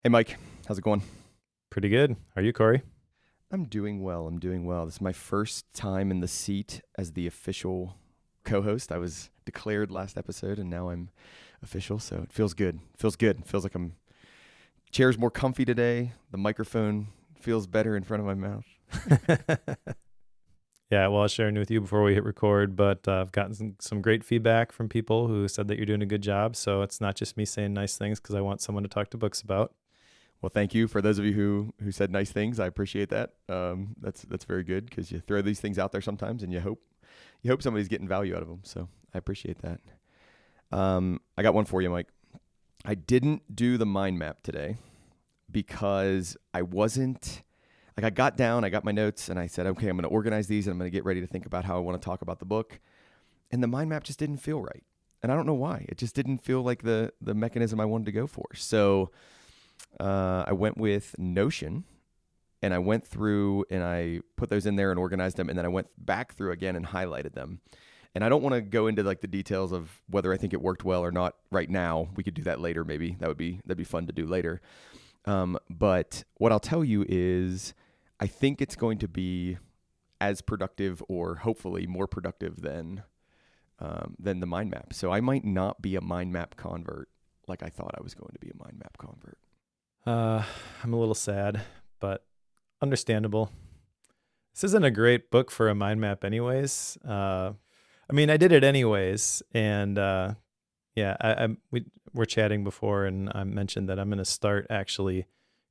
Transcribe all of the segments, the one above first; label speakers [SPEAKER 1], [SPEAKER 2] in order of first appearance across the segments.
[SPEAKER 1] Hey, Mike. How's it going?
[SPEAKER 2] Pretty good. Are you, Cory?
[SPEAKER 1] I'm doing well. I'm doing well. This is my first time in the seat as the official co-host. I was declared last episode, and now I'm official, so it feels good. Feels good. Feels like I'm chair's more comfy today. The microphone feels better in front of my mouth.
[SPEAKER 2] Yeah, well, I was sharing with you before we hit record, but I've gotten some great feedback from people who said that you're doing a good job. So it's not just me saying nice things because I want someone to talk to books about.
[SPEAKER 1] Well, thank you for those of you who said nice things. I appreciate that. That's very good because you throw these things out there sometimes, and you hope somebody's getting value out of them. So I appreciate that. I got one for you, Mike. I didn't do the mind map today because I wasn't like I got down, I got my notes, and I said, okay, I'm going to organize these, and I'm going to get ready to think about how I want to talk about the book. And the mind map just didn't feel right, and I don't know why. It just didn't feel like the mechanism I wanted to go for. So I went with Notion, and I went through and I put those in there and organized them, and then I went back through again and highlighted them. And I don't want to go into like the details of whether I think it worked well or not right now. We could do that later, maybe. That'd be fun to do later. But what I'll tell you is, I think it's going to be as productive, or hopefully more productive than the mind map. So I might not be a mind map convert like I thought I was going to be a mind map convert.
[SPEAKER 2] I'm a little sad, but understandable. This isn't a great book for a mind map anyways. I mean, I did it anyways. And yeah, we were chatting before, and I mentioned that I'm going to start actually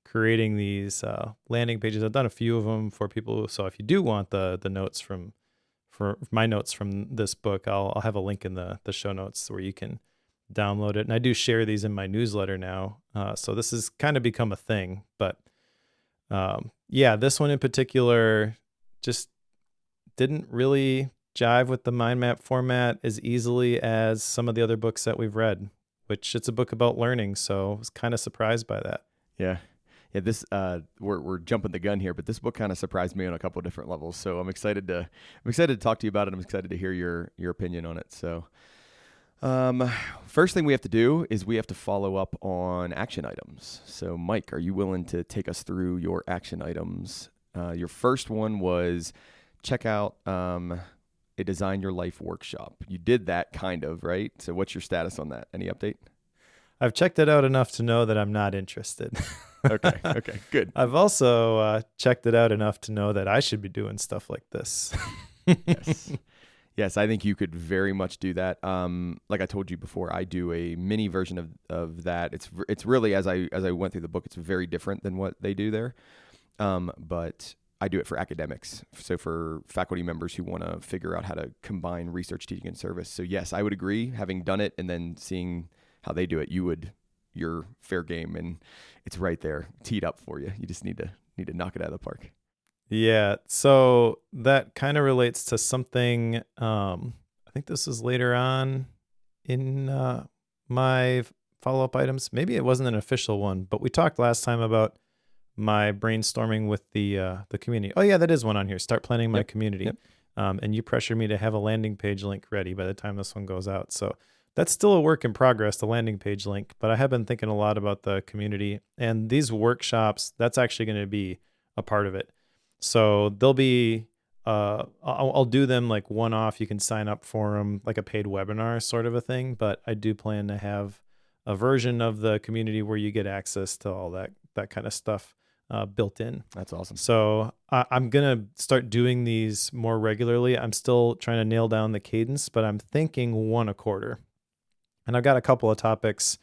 [SPEAKER 2] creating these landing pages. I've done a few of them for people. So if you do want the notes for my notes from this book, I'll have a link in the show notes where you can download it. And I do share these in my newsletter now. So this has kind of become a thing. But yeah, this one in particular just didn't really jive with the mind map format as easily as some of the other books that we've read, which it's a book about learning. So I was kind of surprised by that.
[SPEAKER 1] Yeah. Yeah, this we're jumping the gun here, but this book kind of surprised me on a couple of different levels. So I'm excited to talk to you about it. I'm excited to hear your opinion on it. So first thing we have to do is we have to follow up on action items. So Mike, are you willing to take us through your action items? Your first one was check out a Design Your Life workshop. You did that kind of, right? So what's your status on that? Any update?
[SPEAKER 2] I've checked it out enough to know that I'm not interested.
[SPEAKER 1] Okay, good.
[SPEAKER 2] I've also checked it out enough to know that I should be doing stuff like this.
[SPEAKER 1] Yes. Yes, I think you could very much do that. Like I told you before, I do a mini version of that. It's really, as I went through the book, it's very different than what they do there. But I do it for academics, so for faculty members who want to figure out how to combine research, teaching, and service. So yes, I would agree. Having done it and then seeing how they do it, you're fair game, and it's right there, teed up for you. You just need to knock it out of the park.
[SPEAKER 2] Yeah, so that kind of relates to something. I think this is later on in my follow-up items. Maybe it wasn't an official one, but we talked last time about my brainstorming with the community. Oh yeah, that is one on here. Start planning my community.
[SPEAKER 1] Yep.
[SPEAKER 2] And you pressured me to have a landing page link ready by the time this one goes out. So that's still a work in progress, the landing page link. But I have been thinking a lot about the community, and these workshops. That's actually going to be a part of it. So they'll be, I'll do them like one off. You can sign up for them like a paid webinar sort of a thing. But I do plan to have a version of the community where you get access to all that kind of stuff built in.
[SPEAKER 1] That's awesome.
[SPEAKER 2] So I'm going to start doing these more regularly. I'm still trying to nail down the cadence, but I'm thinking one a quarter. And I've got a couple of topics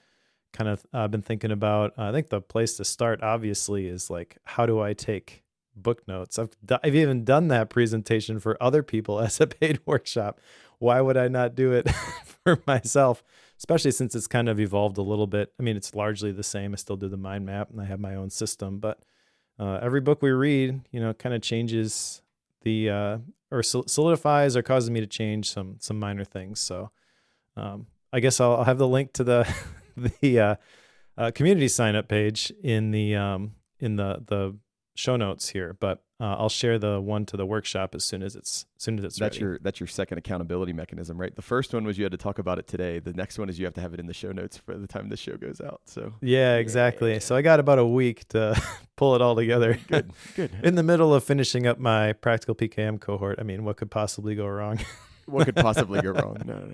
[SPEAKER 2] kind of been thinking about. I think the place to start obviously is like, how do I take book notes? I've even done that presentation for other people as a paid workshop. Why would I not do it for myself? Especially since it's kind of evolved a little bit. I mean, it's largely the same. I still do the mind map and I have my own system, but every book we read, kind of changes or solidifies or causes me to change some minor things. So I guess I'll have the link to the community sign up page in the show notes here. But I'll share the one to the workshop as soon as it's ready.
[SPEAKER 1] That's your second accountability mechanism, right? The first one was you had to talk about it today. The next one is you have to have it in the show notes for the time the show goes out. So
[SPEAKER 2] yeah, exactly. So I got about a week to pull it all together.
[SPEAKER 1] Good.
[SPEAKER 2] In the middle of finishing up my practical PKM cohort. I mean, what could possibly go wrong?
[SPEAKER 1] What could possibly go wrong? No.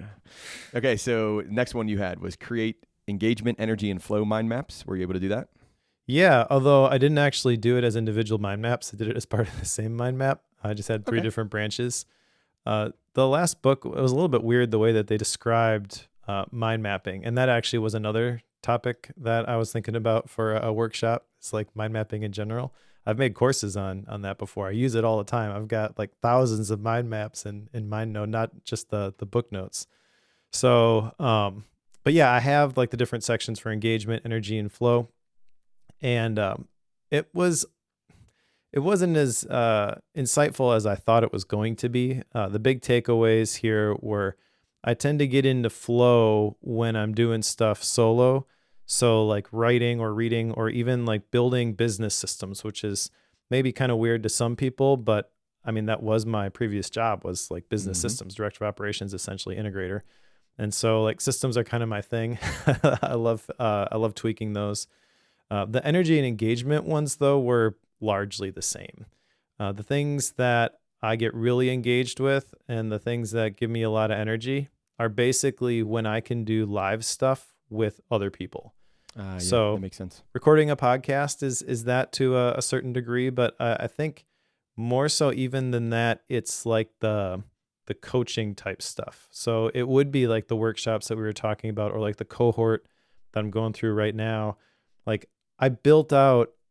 [SPEAKER 1] Okay, so next one you had was create engagement, energy, and flow mind maps. Were you able to do that?
[SPEAKER 2] Yeah, although I didn't actually do it as individual mind maps. I did it as part of the same mind map. I just had 3 different branches. The last book, it was a little bit weird the way that they described mind mapping. And that actually was another topic that I was thinking about for a workshop. It's like mind mapping in general. I've made courses on that before. I use it all the time. I've got like thousands of mind maps in MindNote, not just the book notes. So, but yeah, I have like the different sections for engagement, energy, and flow. And it wasn't as insightful as I thought it was going to be. The big takeaways here were I tend to get into flow when I'm doing stuff solo. So like writing or reading or even like building business systems, which is maybe kind of weird to some people, but I mean, that was my previous job, was like business systems, director of operations, essentially integrator. And so like systems are kind of my thing. I love tweaking those. The energy and engagement ones, though, were largely the same. The things that I get really engaged with and the things that give me a lot of energy are basically when I can do live stuff with other people. So
[SPEAKER 1] that makes sense.
[SPEAKER 2] Recording a podcast is that to a certain degree, but I think more so even than that, it's like the coaching type stuff. So it would be like the workshops that we were talking about, or like the cohort that I'm going through right now. Like I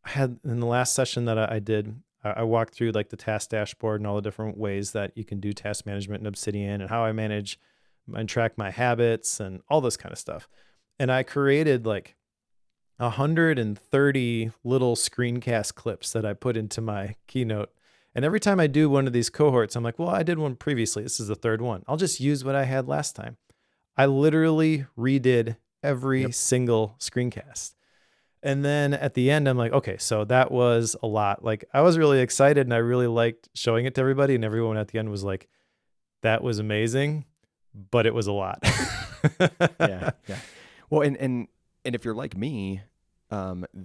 [SPEAKER 2] had in the last session that I did, I walked through like the task dashboard and all the different ways that you can do task management in Obsidian and how I manage and track my habits and all this kind of stuff. And I created like 130 little screencast clips that I put into my Keynote. And every time I do one of these cohorts, I'm like, well, I did one previously. This is the third one. I'll just use what I had last time. I literally redid every single screencast. And then at the end, I'm like, okay, so that was a lot. Like I was really excited and I really liked showing it to everybody. And everyone at the end was like, that was amazing, but it was a lot.
[SPEAKER 1] Yeah. Well, and if you're like me,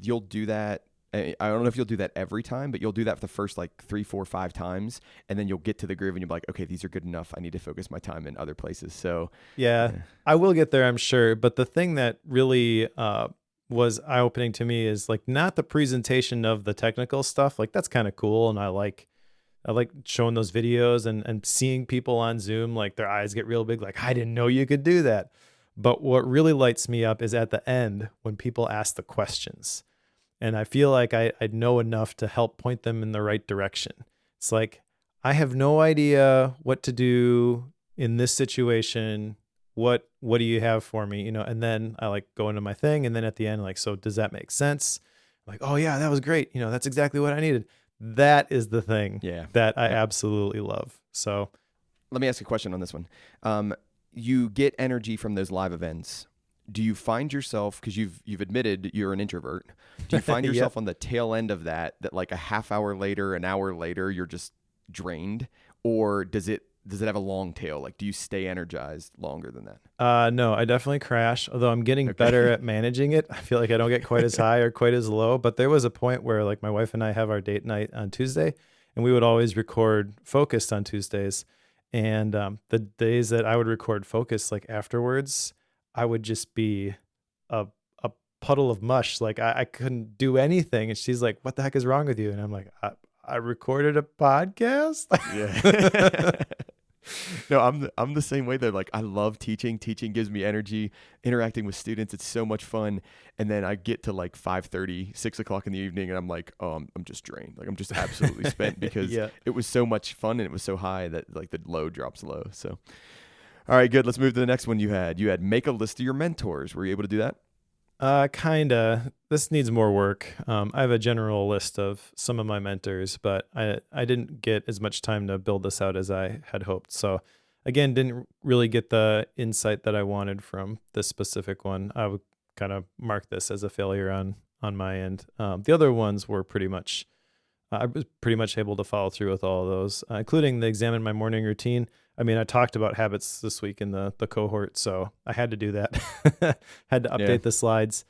[SPEAKER 1] you'll do that. I don't know if you'll do that every time, but you'll do that for the first like 3, 4, 5 times. And then you'll get to the groove and you'll be like, okay, these are good enough. I need to focus my time in other places. So
[SPEAKER 2] yeah, I will get there, I'm sure. But the thing that really was eye-opening to me is like not the presentation of the technical stuff. Like that's kind of cool. And I like showing those videos and seeing people on Zoom, like their eyes get real big. Like, I didn't know you could do that. But what really lights me up is at the end when people ask the questions. And I feel like I know enough to help point them in the right direction. It's like, I have no idea what to do in this situation. What do you have for me? And then I like go into my thing. And then at the end, like, so does that make sense? I'm like, oh yeah, that was great. That's exactly what I needed. That is the thing that I absolutely love. So
[SPEAKER 1] let me ask a question on this one. You get energy from those live events. Do you find yourself, because you've admitted you're an introvert, do you find yourself on the tail end of that like a half hour later, an hour later, you're just drained? Or does it have a long tail? Like, do you stay energized longer than that?
[SPEAKER 2] No, I definitely crash, although I'm getting better at managing it. I feel like I don't get quite as high or quite as low, but there was a point where like my wife and I have our date night on Tuesday, and we would always record Focused on Tuesdays. And the days that I would record Focus, like afterwards, I would just be a puddle of mush. Like I couldn't do anything. And she's like, what the heck is wrong with you? And I'm like, I recorded a podcast.
[SPEAKER 1] Yeah. No, I'm the same way though. Like I love teaching. Teaching gives me energy. Interacting with students, it's so much fun. And then I get to like 5:30, 6 o'clock in the evening, and I'm like, oh, I'm just drained. Like I'm just absolutely spent because it was so much fun and it was so high that like the load drops low. So, all right, good. Let's move to the next one. You had make a list of your mentors. Were you able to do that?
[SPEAKER 2] Kinda. This needs more work. I have a general list of some of my mentors, but I didn't get as much time to build this out as I had hoped. So again, didn't really get the insight that I wanted from this specific one. I would kind of mark this as a failure on my end. The other ones were pretty much I was pretty much able to follow through with all of those, including the examine my morning routine. I mean, I talked about habits this week in the cohort, so I had to do that. Had to
[SPEAKER 1] Yeah.
[SPEAKER 2] update the slides.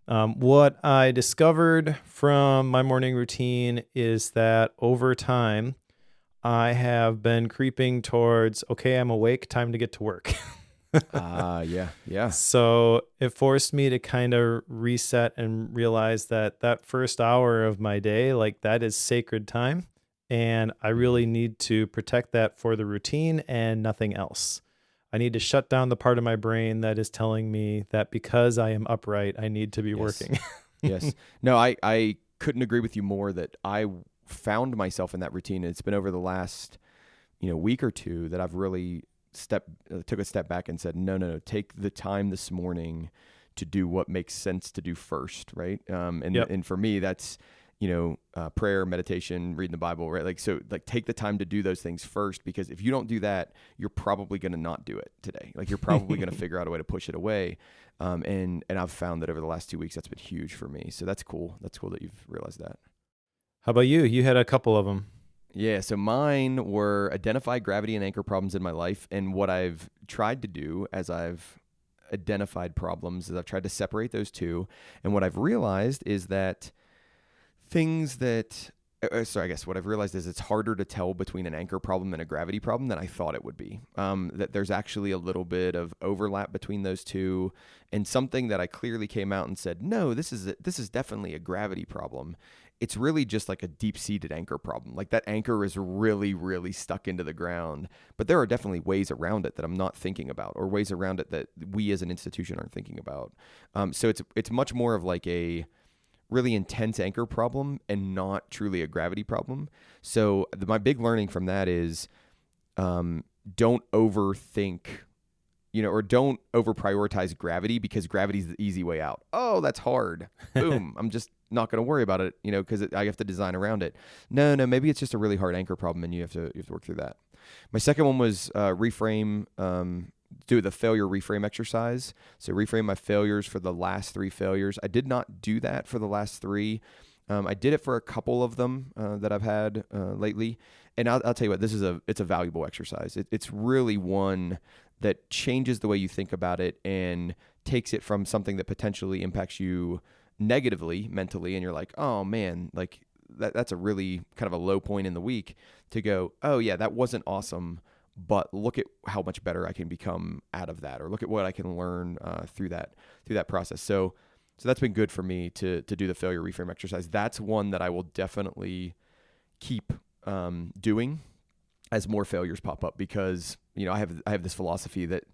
[SPEAKER 2] What I discovered from my morning routine is that over time, I have been creeping towards, okay, I'm awake, time to get to work.
[SPEAKER 1] Yeah.
[SPEAKER 2] So it forced me to kind of reset and realize that that first hour of my day, like that is sacred time. And I really need to protect that for the routine and nothing else. I need to shut down the part of my brain that is telling me that because I am upright, I need to be working.
[SPEAKER 1] Yes. No, I couldn't agree with you more that I found myself in that routine. And it's been over the last, week or two that I've really took a step back and said, no, take the time this morning to do what makes sense to do first. Right. And for me, that's, prayer, meditation, reading the Bible, right? Like take the time to do those things first, because if you don't do that, you're probably going to not do it today. Like you're probably going to figure out a way to push it away. And I've found that over the last 2 weeks, that's been huge for me. So that's cool. That's cool that you've realized that.
[SPEAKER 2] How about you? You had a couple of them.
[SPEAKER 1] Yeah, so mine were identify gravity and anchor problems in my life. And what I've tried to do as I've identified problems is I've tried to separate those two. And what I've realized is that I guess what I've realized is it's harder to tell between an anchor problem and a gravity problem than I thought it would be. That there's actually a little bit of overlap between those two, and something that I clearly came out and said, no, this is definitely a gravity problem. It's really just like a deep-seated anchor problem. Like that anchor is really, really stuck into the ground, but there are definitely ways around it that I'm not thinking about, or ways around it that we as an institution aren't thinking about. So it's much more of like a really intense anchor problem and not truly a gravity problem. So my big learning from that is don't overthink, or don't over prioritize gravity, because gravity is the easy way out. Oh, that's hard. Boom. I'm just not going to worry about it, because I have to design around it. No, maybe it's just a really hard anchor problem and you have to work through that. My second one was reframe, do the failure reframe exercise. So reframe my failures for the last 3 failures. I did not do that for the last 3. I did it for a couple of them that I've had lately. And I'll tell you what, it's a valuable exercise. It's really one that changes the way you think about it and takes it from something that potentially impacts you negatively mentally. And you're like, oh man, like that's a really kind of a low point in the week, to go, oh yeah, that wasn't awesome, but look at how much better I can become out of that, or look at what I can learn through that process. So that's been good for me to do the failure reframe exercise. That's one that I will definitely keep doing as more failures pop up, because I have this philosophy that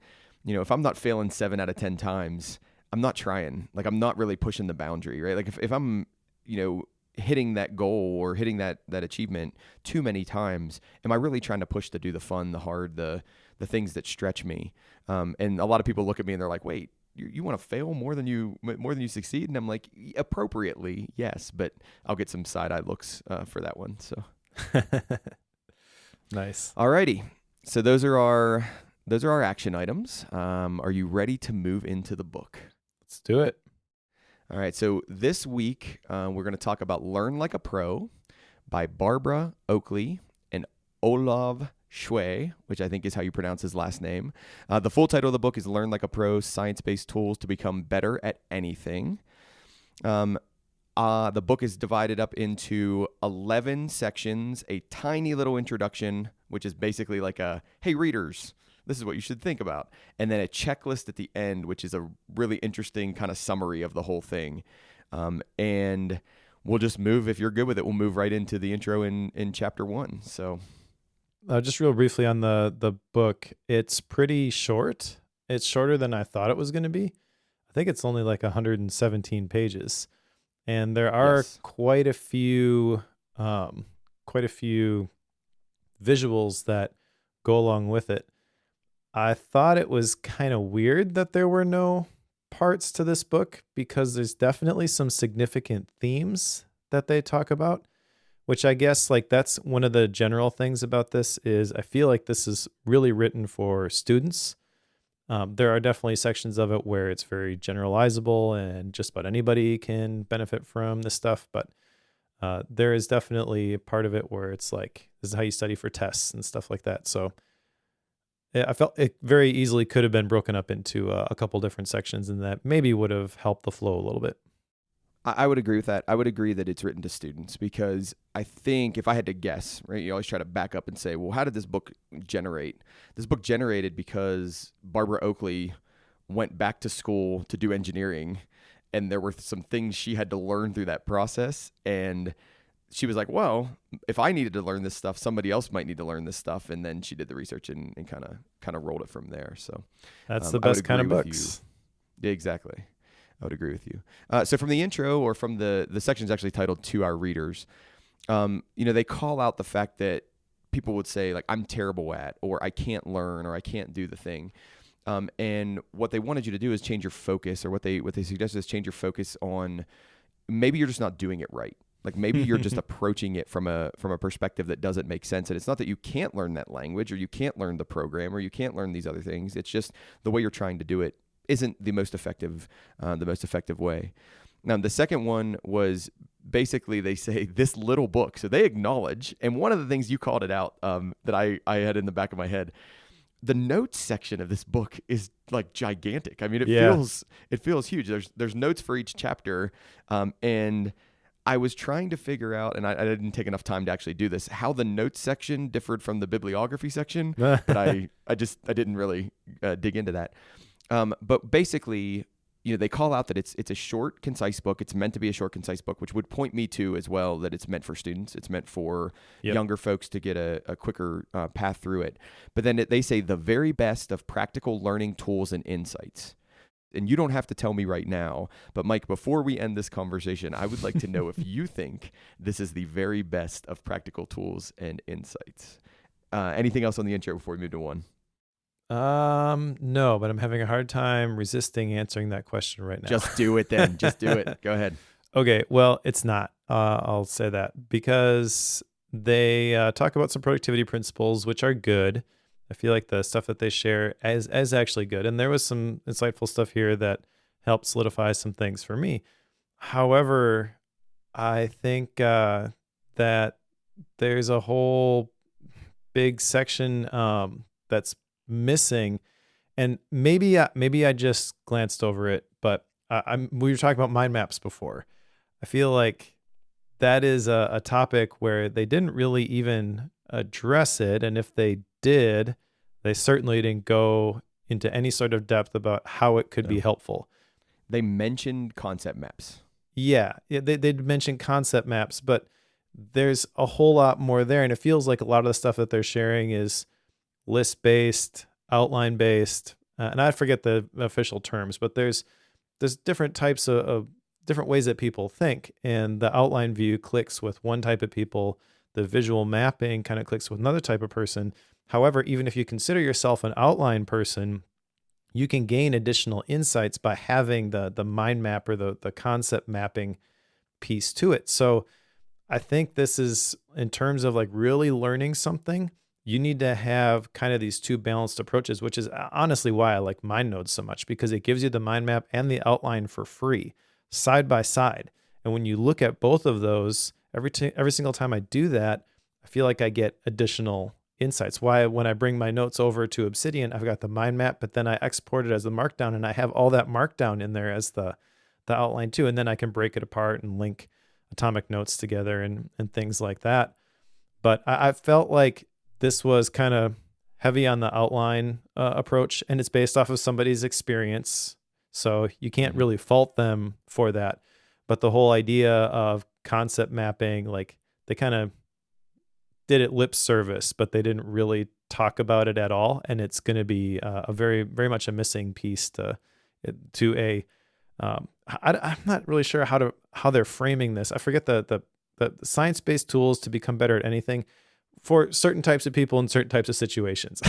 [SPEAKER 1] if I'm not failing 7 out of 10 times, I'm not trying. Like I'm not really pushing the boundary, right? Like if I'm hitting that goal or hitting that achievement too many times, am I really trying to push to do the fun, the hard, the things that stretch me? And a lot of people look at me and they're like, wait, you want to fail more than you succeed? And I'm like, appropriately, yes, but I'll get some side-eye looks for that one. So
[SPEAKER 2] Nice.
[SPEAKER 1] Alrighty. So those are our action items. Are you ready to move into the book?
[SPEAKER 2] Let's do it.
[SPEAKER 1] All right, so this week we're going to talk about Learn Like a Pro by Barbara Oakley and Olav Schewe, which I think is how you pronounce his last name. The full title of the book is Learn Like a Pro, Science-Based Tools to Become Better at Anything. The book is divided up into 11 sections, a tiny little introduction, which is basically like a, hey, readers, this is what you should think about. And then a checklist at the end, which is a really interesting kind of summary of the whole thing. And we'll just move, if you're good with it, we'll move right into the intro in chapter 1. So
[SPEAKER 2] just real briefly on the book, it's pretty short. It's shorter than I thought it was going to be. I think it's only like 117 pages. And there are quite a few visuals that go along with it. I thought it was kind of weird that there were no parts to this book, because there's definitely some significant themes that they talk about, which I guess like that's one of the general things about this is I feel like this is really written for students. There are definitely sections of it where it's very generalizable and just about anybody can benefit from this stuff. But there is definitely a part of it where it's like, this is how you study for tests and stuff like that. So I felt it very easily could have been broken up into a couple different sections, and that maybe would have helped the flow a little bit.
[SPEAKER 1] I would agree with that. I would agree that it's written to students, because I think if I had to guess, right, you always try to back up and say, well, how did this book generate? This book generated because Barbara Oakley went back to school to do engineering, and there were some things she had to learn through that process. And she was like, well, if I needed to learn this stuff, somebody else might need to learn this stuff. And then she did the research and kind of rolled it from there. So
[SPEAKER 2] that's the best kind of books.
[SPEAKER 1] Yeah, exactly. I would agree with you. So from the intro, or from the section's actually titled To Our Readers, they call out the fact that people would say, like, I'm terrible at, or I can't learn, or I can't do the thing. And what they wanted you to do is change your focus, or what they suggested is change your focus on, maybe you're just not doing it right. Like, maybe you're just approaching it from a perspective that doesn't make sense. And it's not that you can't learn that language, or you can't learn the program, or you can't learn these other things. It's just the way you're trying to do it isn't the most effective way. Now, the second one was basically, they say, this little book. So they acknowledge, and one of the things you called it out, that I had in the back of my head, the notes section of this book is like gigantic. I mean, it feels huge. There's notes for each chapter, and I was trying to figure out, and I didn't take enough time to actually do this, how the notes section differed from the bibliography section, but I didn't really dig into that. But basically, they call out that it's a short, concise book. It's meant to be a short, concise book, which would point me to as well that it's meant for students. It's meant for younger folks to get a quicker path through it. But then they say the very best of practical learning tools and insights. And you don't have to tell me right now, but Mike, before we end this conversation, I would like to know if you think this is the very best of practical tools and insights. Anything else on the intro before we move to one?
[SPEAKER 2] No, but I'm having a hard time resisting answering that question right now.
[SPEAKER 1] Just do it then. Just do it. Go ahead.
[SPEAKER 2] Okay. Well, it's not. I'll say that because they talk about some productivity principles, which are good. I feel like the stuff that they share is actually good. And there was some insightful stuff here that helped solidify some things for me. However, I think that there's a whole big section that's missing, and maybe I just glanced over it, but we were talking about mind maps before. I feel like that is a topic where they didn't really even address it, and if they did, they certainly didn't go into any sort of depth about how it could be helpful.
[SPEAKER 1] They mentioned concept maps.
[SPEAKER 2] Yeah, they'd mentioned concept maps, but there's a whole lot more there, and it feels like a lot of the stuff that they're sharing is list-based, outline-based, and I forget the official terms, but there's different types of different ways that people think, and the outline view clicks with one type of people, the visual mapping kind of clicks with another type of person. However, even if you consider yourself an outline person, you can gain additional insights by having the mind map, or the concept mapping piece to it. So I think this is, in terms of like really learning something, you need to have kind of these two balanced approaches, which is honestly why I like MindNodes so much, because it gives you the mind map and the outline for free, side by side. And when you look at both of those, every single time I do that, I feel like I get additional insights. Why, when I bring my notes over to Obsidian, I've got the mind map, but then I export it as the markdown, and I have all that markdown in there as the outline too. And then I can break it apart and link atomic notes together and things like that. But I felt like this was kind of heavy on the outline approach, and it's based off of somebody's experience. So you can't really fault them for that. But the whole idea of concept mapping, like, they kind of did it lip service, but they didn't really talk about it at all. And it's going to be a very, very much a missing piece I'm not really sure how they're framing this. I forget the science-based tools to become better at anything for certain types of people in certain types of situations.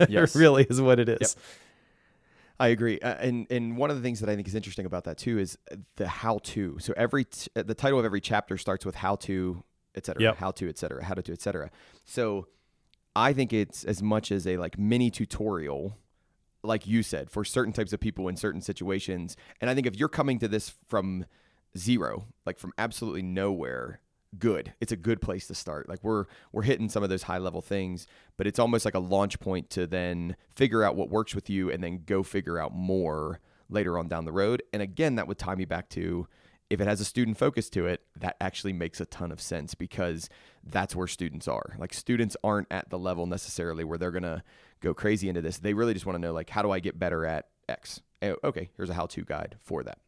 [SPEAKER 2] Yes. It really is what it is.
[SPEAKER 1] Yep. I agree. And one of the things that I think is interesting about that too is the how-to. So the title of every chapter starts with how-to, et cetera,
[SPEAKER 2] Yep.
[SPEAKER 1] how-to, et cetera, how to, et cetera. So I think it's as much as a like mini tutorial, like you said, for certain types of people in certain situations. And I think if you're coming to this from zero, like from absolutely nowhere, good. It's a good place to start. Like we're hitting some of those high level things, but it's almost like a launch point to then figure out what works with you and then go figure out more later on down the road. And again, that would tie me back to, if it has a student focus to it, that actually makes a ton of sense, because that's where students are. Like students aren't at the level necessarily where they're going to go crazy into this. They really just want to know, like, how do I get better at X? Okay, here's a how-to guide for that.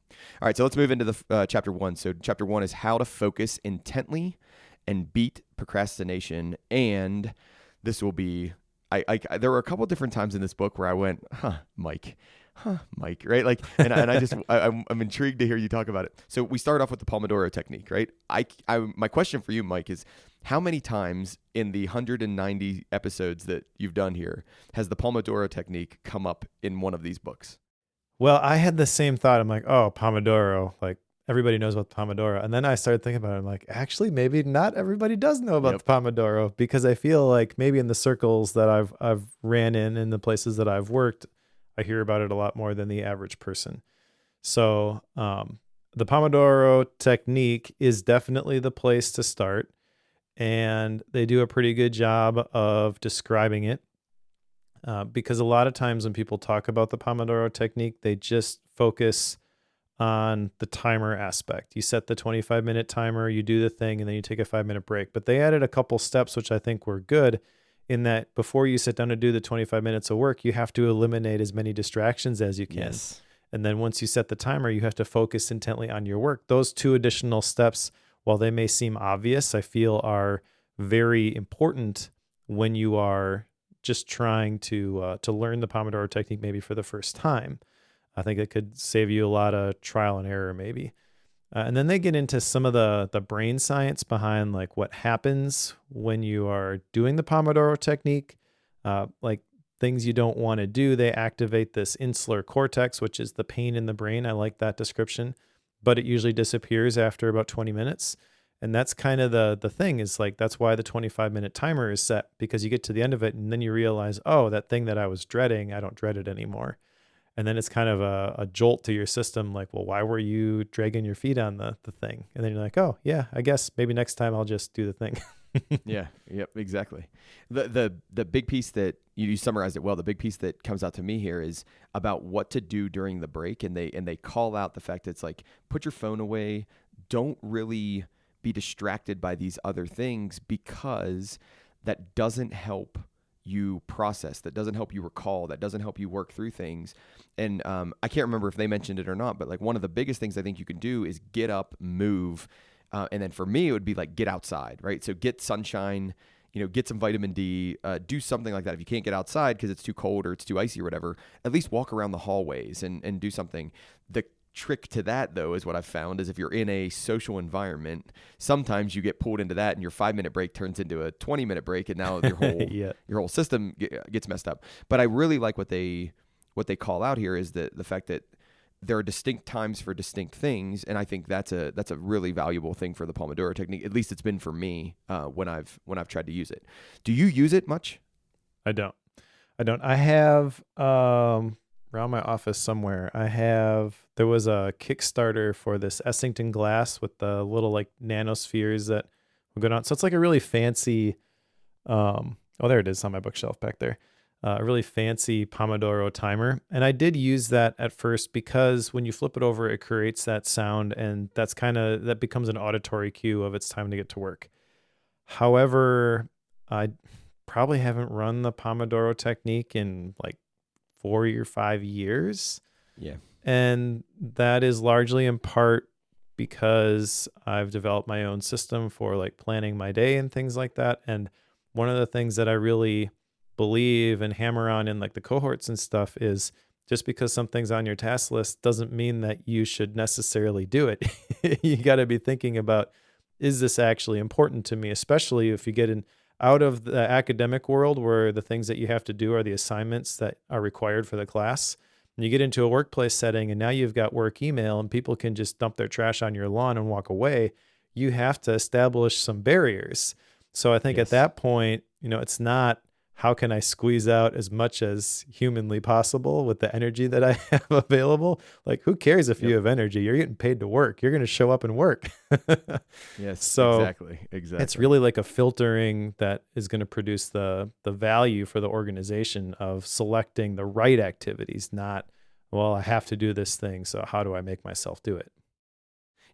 [SPEAKER 1] All right, so let's move into the chapter 1. So chapter 1 is how to focus intently and beat procrastination. And this will be, there were a couple different times in this book where I went, Mike, right? Like, and I just, I'm intrigued to hear you talk about it. So we start off with the Pomodoro technique, right? My question for you, Mike, is how many times in the 190 episodes that you've done here has the Pomodoro technique come up in one of these books?
[SPEAKER 2] Well, I had the same thought. I'm like, oh, Pomodoro, like everybody knows about the Pomodoro. And then I started thinking about it. I'm like, actually, maybe not everybody does know about the Pomodoro, because I feel like maybe in the circles that I've ran in the places that I've worked, I hear about it a lot more than the average person. So the Pomodoro technique is definitely the place to start. And they do a pretty good job of describing it. Because a lot of times when people talk about the Pomodoro technique, they just focus on the timer aspect. You set the 25-minute timer, you do the thing, and then you take a 5-minute break. But they added a couple steps, which I think were good, in that before you sit down to do the 25 minutes of work, you have to eliminate as many distractions as you can.
[SPEAKER 1] Yes.
[SPEAKER 2] And then once you set the timer, you have to focus intently on your work. Those two additional steps, while they may seem obvious, I feel are very important when you are just trying to learn the Pomodoro technique maybe for the first time. I think it could save you a lot of trial and error maybe. And then they get into some of the brain science behind like what happens when you are doing the Pomodoro technique, like things you don't want to do. They activate this insular cortex, which is the pain in the brain. I like that description, but it usually disappears after about 20 minutes. And that's kind of the thing, is like, that's why the 25-minute timer is set, because you get to the end of it and then you realize, oh, that thing that I was dreading, I don't dread it anymore. And then it's kind of a jolt to your system, like, well, why were you dragging your feet on the thing? And then you're like, oh, yeah, I guess maybe next time I'll just do the thing.
[SPEAKER 1] Yeah, yep, exactly. The big piece that you summarized it well. The big piece that comes out to me here is about what to do during the break, and they call out the fact that it's like, put your phone away, don't really be distracted by these other things, because that doesn't help you process, that doesn't help you recall, that doesn't help you work through things. And I can't remember if they mentioned it or not, but like one of the biggest things I think you can do is get up, move, and then for me it would be like get outside, right? So get sunshine, get some vitamin D, do something like that. If you can't get outside because it's too cold or it's too icy or whatever, at least walk around the hallways and do something. The trick to that, though, is what I've found, is if you're in a social environment, sometimes you get pulled into that and your 5-minute break turns into a 20-minute break, and now your whole your whole system gets messed up. But I really like what they call out here is the fact that there are distinct times for distinct things, and I think that's a really valuable thing for the Pomodoro technique. At least it's been for me when I've tried to use it. Do you use it much?
[SPEAKER 2] I don't. I have around my office somewhere, there was a Kickstarter for this Essington glass with the little like nanospheres that will go down. So it's like a really fancy, there it is on my bookshelf back there. A really fancy Pomodoro timer. And I did use that at first because when you flip it over, it creates that sound, and that becomes an auditory cue of it's time to get to work. However, I probably haven't run the Pomodoro technique in like 4 or 5 years.
[SPEAKER 1] Yeah.
[SPEAKER 2] And that is largely in part because I've developed my own system for like planning my day and things like that. And one of the things that I really believe and hammer on in like the cohorts and stuff is just because something's on your task list doesn't mean that you should necessarily do it. You got to be thinking about, is this actually important to me? Especially if you get out of the academic world where the things that you have to do are the assignments that are required for the class. And you get into a workplace setting and now you've got work email and people can just dump their trash on your lawn and walk away. You have to establish some barriers. So I think at that point, it's not how can I squeeze out as much as humanly possible with the energy that I have available? Like, who cares if you have energy? You're getting paid to work. You're going to show up and work.
[SPEAKER 1] Yes,
[SPEAKER 2] So
[SPEAKER 1] exactly.
[SPEAKER 2] it's really like a filtering that is going to produce the value for the organization of selecting the right activities, not, well, I have to do this thing, so how do I make myself do it?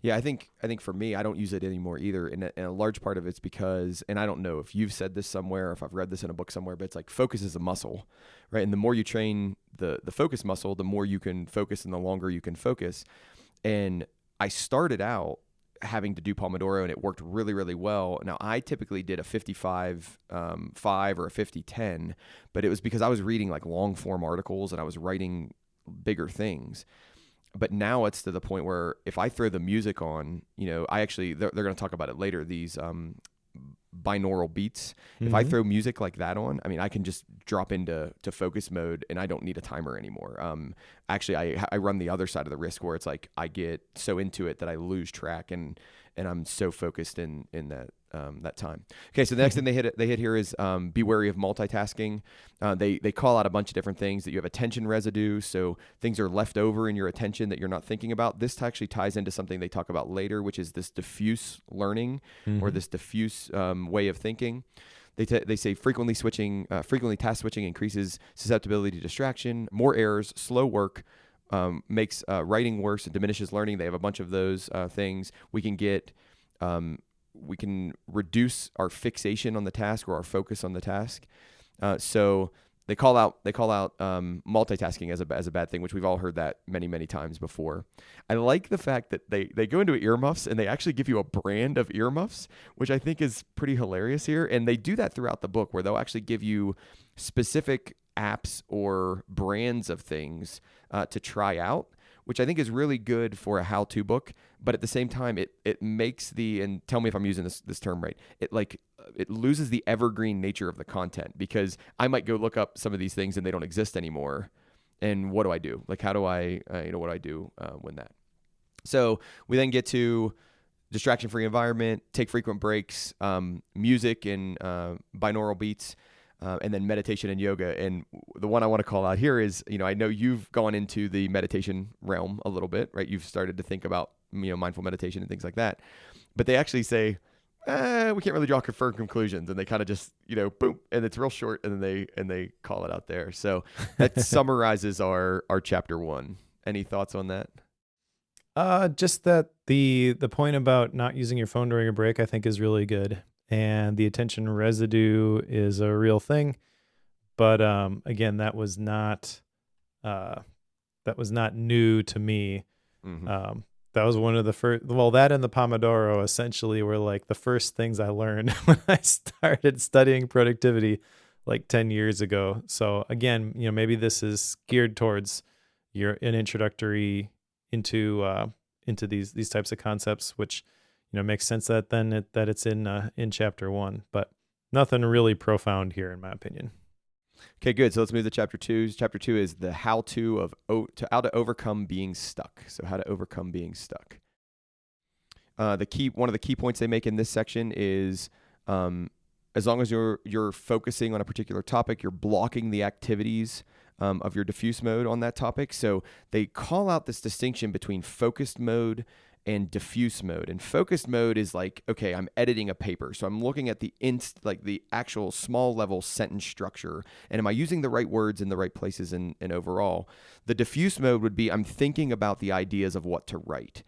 [SPEAKER 1] Yeah, I think for me, I don't use it anymore either. And a large part of it's because, and I don't know if you've said this somewhere, or if I've read this in a book somewhere, but it's like focus is a muscle, right? And the more you train the focus muscle, the more you can focus and the longer you can focus. And I started out having to do Pomodoro, and it worked really, really well. Now, I typically did a 55 5 or a 50-10, but it was because I was reading like long form articles and I was writing bigger things. But now it's to the point where if I throw the music on, I actually, they're going to talk about it later, these binaural beats. Mm-hmm. If I throw music like that on, I mean, I can just drop into focus mode and I don't need a timer anymore. Actually, I run the other side of the risk where it's like I get so into it that I lose track and I'm so focused in that time. Okay, so the next thing they hit here is be wary of multitasking. They call out a bunch of different things, that you have attention residue, so things are left over in your attention that you're not thinking about. This actually ties into something they talk about later, which is this diffuse learning, mm-hmm. or this diffuse way of thinking. They say frequently task switching increases susceptibility to distraction, more errors, slow work, makes writing worse, and diminishes learning. They have a bunch of those things. We can reduce our fixation on the task or our focus on the task. So they call out multitasking as a bad thing, which we've all heard that many, many times before. I like the fact that they go into earmuffs and they actually give you a brand of earmuffs, which I think is pretty hilarious here. And they do that throughout the book, where they'll actually give you specific apps or brands of things to try out, which I think is really good for a how-to book. But at the same time, it makes and tell me if I'm using this term right, it loses the evergreen nature of the content, because I might go look up some of these things and they don't exist anymore. And what do I do? Like, how do I, what do I do when that? So we then get to distraction-free environment, take frequent breaks, music and binaural beats, and then meditation and yoga. And the one I want to call out here is, I know you've gone into the meditation realm a little bit, right? You've started to think about, mindful meditation and things like that. But they actually say, we can't really draw confirmed conclusions. And they kind of just, boom, and it's real short, and then they call it out there. So that summarizes our chapter 1. Any thoughts on that?
[SPEAKER 2] Just that the point about not using your phone during a break, I think, is really good. And the attention residue is a real thing. But again, that was not new to me. Mm-hmm. That was one of the first, that and the Pomodoro essentially were like the first things I learned when I started studying productivity like 10 years ago. So again, maybe this is geared towards an introductory into these types of concepts, which, makes sense that it's in chapter 1, but nothing really profound here, in my opinion.
[SPEAKER 1] Okay, good. So let's move to chapter 2. Chapter 2 is the how to overcome being stuck. So how to overcome being stuck. One of the key points they make in this section is, as long as you're focusing on a particular topic, you're blocking the activities of your diffuse mode on that topic. So they call out this distinction between focused mode and diffuse mode. And focused mode is like, okay, I'm editing a paper, so I'm looking at the actual small level sentence structure, and am I using the right words in the right places and overall. The diffuse mode would be, I'm thinking about the ideas of what to write.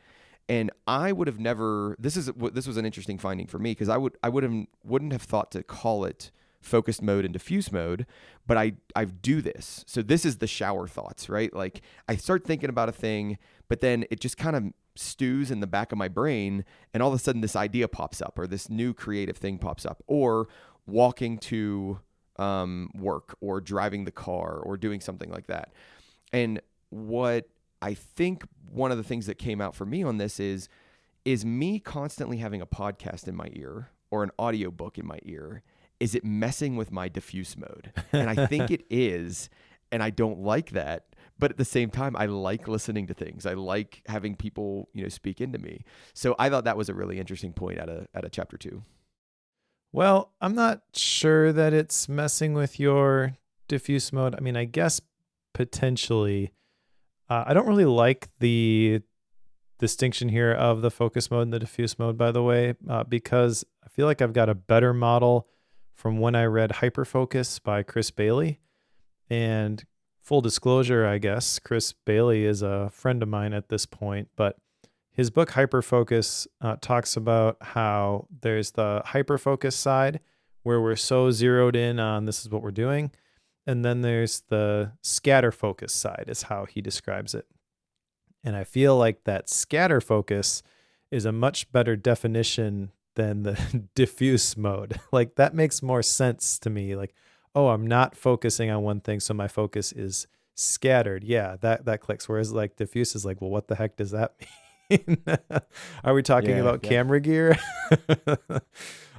[SPEAKER 1] And I would have never, this was an interesting finding for me, because I wouldn't have thought to call it focused mode and diffuse mode, but I do this. So this is the shower thoughts, right? Like, I start thinking about a thing, but then it just kind of stews in the back of my brain, and all of a sudden this idea pops up, or this new creative thing pops up, or walking to work, or driving the car, or doing something like that. And what I think one of the things that came out for me on this is me constantly having a podcast in my ear or an audiobook in my ear, is it messing with my diffuse mode? And I think it is, and I don't like that. But at the same time, I like listening to things. I like having people, speak into me. So I thought that was a really interesting point out of chapter 2.
[SPEAKER 2] Well, I'm not sure that it's messing with your diffuse mode. I mean, I guess potentially. I don't really like the distinction here of the focus mode and the diffuse mode, by the way, because I feel like I've got a better model from when I read Hyperfocus by Chris Bailey. And full disclosure, I guess, Chris Bailey is a friend of mine at this point, but his book Hyperfocus talks about how there's the hyperfocus side where we're so zeroed in on this is what we're doing. And then there's the scatter focus side is how he describes it. And I feel like that scatter focus is a much better definition than the diffuse mode. Like that makes more sense to me. Like, oh, I'm not focusing on one thing, so my focus is scattered. Yeah, that clicks. Whereas like diffuse is like, well, what the heck does that mean? Are we talking about camera gear?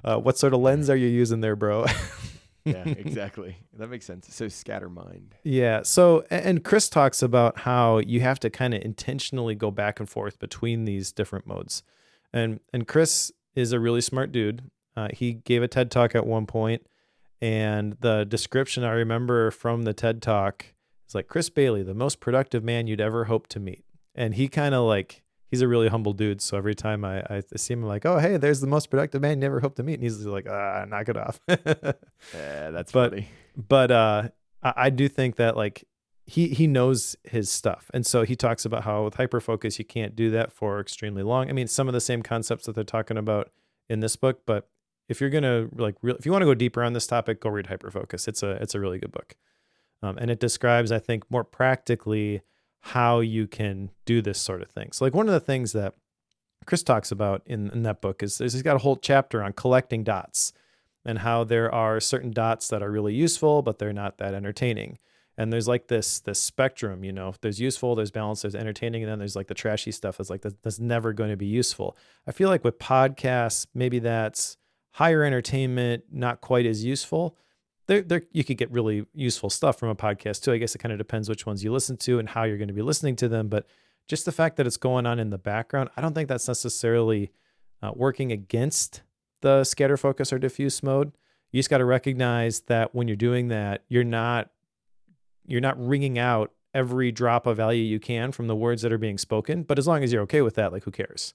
[SPEAKER 2] What sort of lens are you using there, bro?
[SPEAKER 1] Yeah, exactly. That makes sense. So scatter mind.
[SPEAKER 2] Yeah. So, and Chris talks about how you have to kind of intentionally go back and forth between these different modes. And Chris is a really smart dude. He gave a TED Talk at one point, and the description I remember from the TED Talk is like, Chris Bailey, the most productive man you'd ever hope to meet. And he kind of like, he's a really humble dude. So every time I see him, like, oh, hey, there's the most productive man you never hope to meet. And he's like, knock it off.
[SPEAKER 1] Yeah, that's funny.
[SPEAKER 2] But I do think that like he knows his stuff. And so he talks about how with hyperfocus, you can't do that for extremely long. I mean, some of the same concepts that they're talking about in this book, but if you're going to like, if you want to go deeper on this topic, go read Hyperfocus. It's a really good book. And it describes, I think, more practically how you can do this sort of thing. So like one of the things that Chris talks about in that book is he's got a whole chapter on collecting dots and how there are certain dots that are really useful, but they're not that entertaining. And there's like this spectrum, you know, there's useful, there's balanced, there's entertaining, and then there's like the trashy stuff that's like that's never going to be useful. I feel like with podcasts, maybe that's higher entertainment, not quite as useful. There you could get really useful stuff from a podcast too. I guess it kind of depends which ones you listen to and how you're going to be listening to them. But just the fact that it's going on in the background, I don't think that's necessarily working against the scatter focus or diffuse mode. You just got to recognize that when you're doing that, you're not wringing out every drop of value you can from the words that are being spoken. But as long as you're okay with that, like who cares?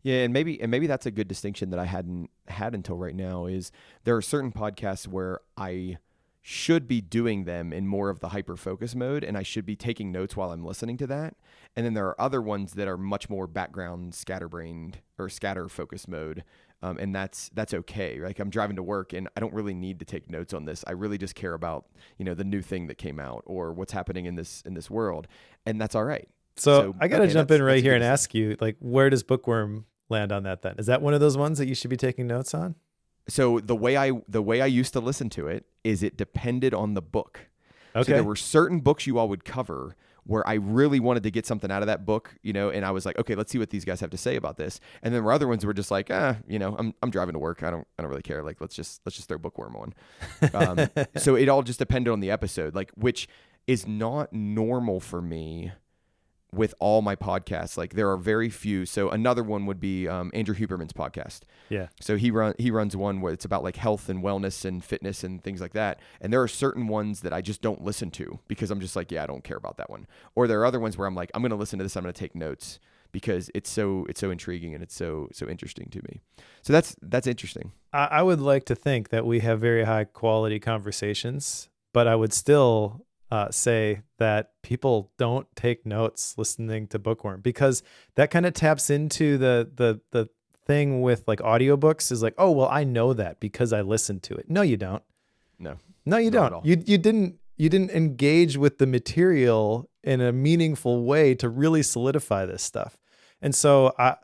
[SPEAKER 1] Yeah, and maybe that's a good distinction that I hadn't had until right now is there are certain podcasts where I should be doing them in more of the hyper focus mode and I should be taking notes while I'm listening to that. And then there are other ones that are much more background scatterbrained or scatter focus mode. And that's okay. Like I'm driving to work and I don't really need to take notes on this. I really just care about, you know, the new thing that came out or what's happening in this world. And that's all right.
[SPEAKER 2] So I got to jump in right here and ask you, like, where does Bookworm land on that then? Is that one of those ones that you should be taking notes on?
[SPEAKER 1] So the way I used to listen to it is it depended on the book.
[SPEAKER 2] Okay.
[SPEAKER 1] So there were certain books you all would cover where I really wanted to get something out of that book, you know, and I was like, okay, let's see what these guys have to say about this. And then there were other ones were just like, you know, I'm driving to work. I don't really care. Like, let's just throw Bookworm on. So it all just depended on the episode, like, which is not normal for me with all my podcasts. Like there are very few. So another one would be Andrew Huberman's podcast.
[SPEAKER 2] Yeah.
[SPEAKER 1] So he runs one where it's about like health and wellness and fitness and things like that. And there are certain ones that I just don't listen to because I'm just like, yeah, I don't care about that one. Or there are other ones where I'm like, I'm going to listen to this. I'm going to take notes because it's so intriguing and it's so interesting to me. So that's interesting.
[SPEAKER 2] I would like to think that we have very high quality conversations, but I would still say that people don't take notes listening to Bookworm because that kind of taps into the thing with like audiobooks is like, oh, well, I know that because I listened to it. No, you don't.
[SPEAKER 1] No,
[SPEAKER 2] you don't. You didn't engage with the material in a meaningful way to really solidify this stuff. And so I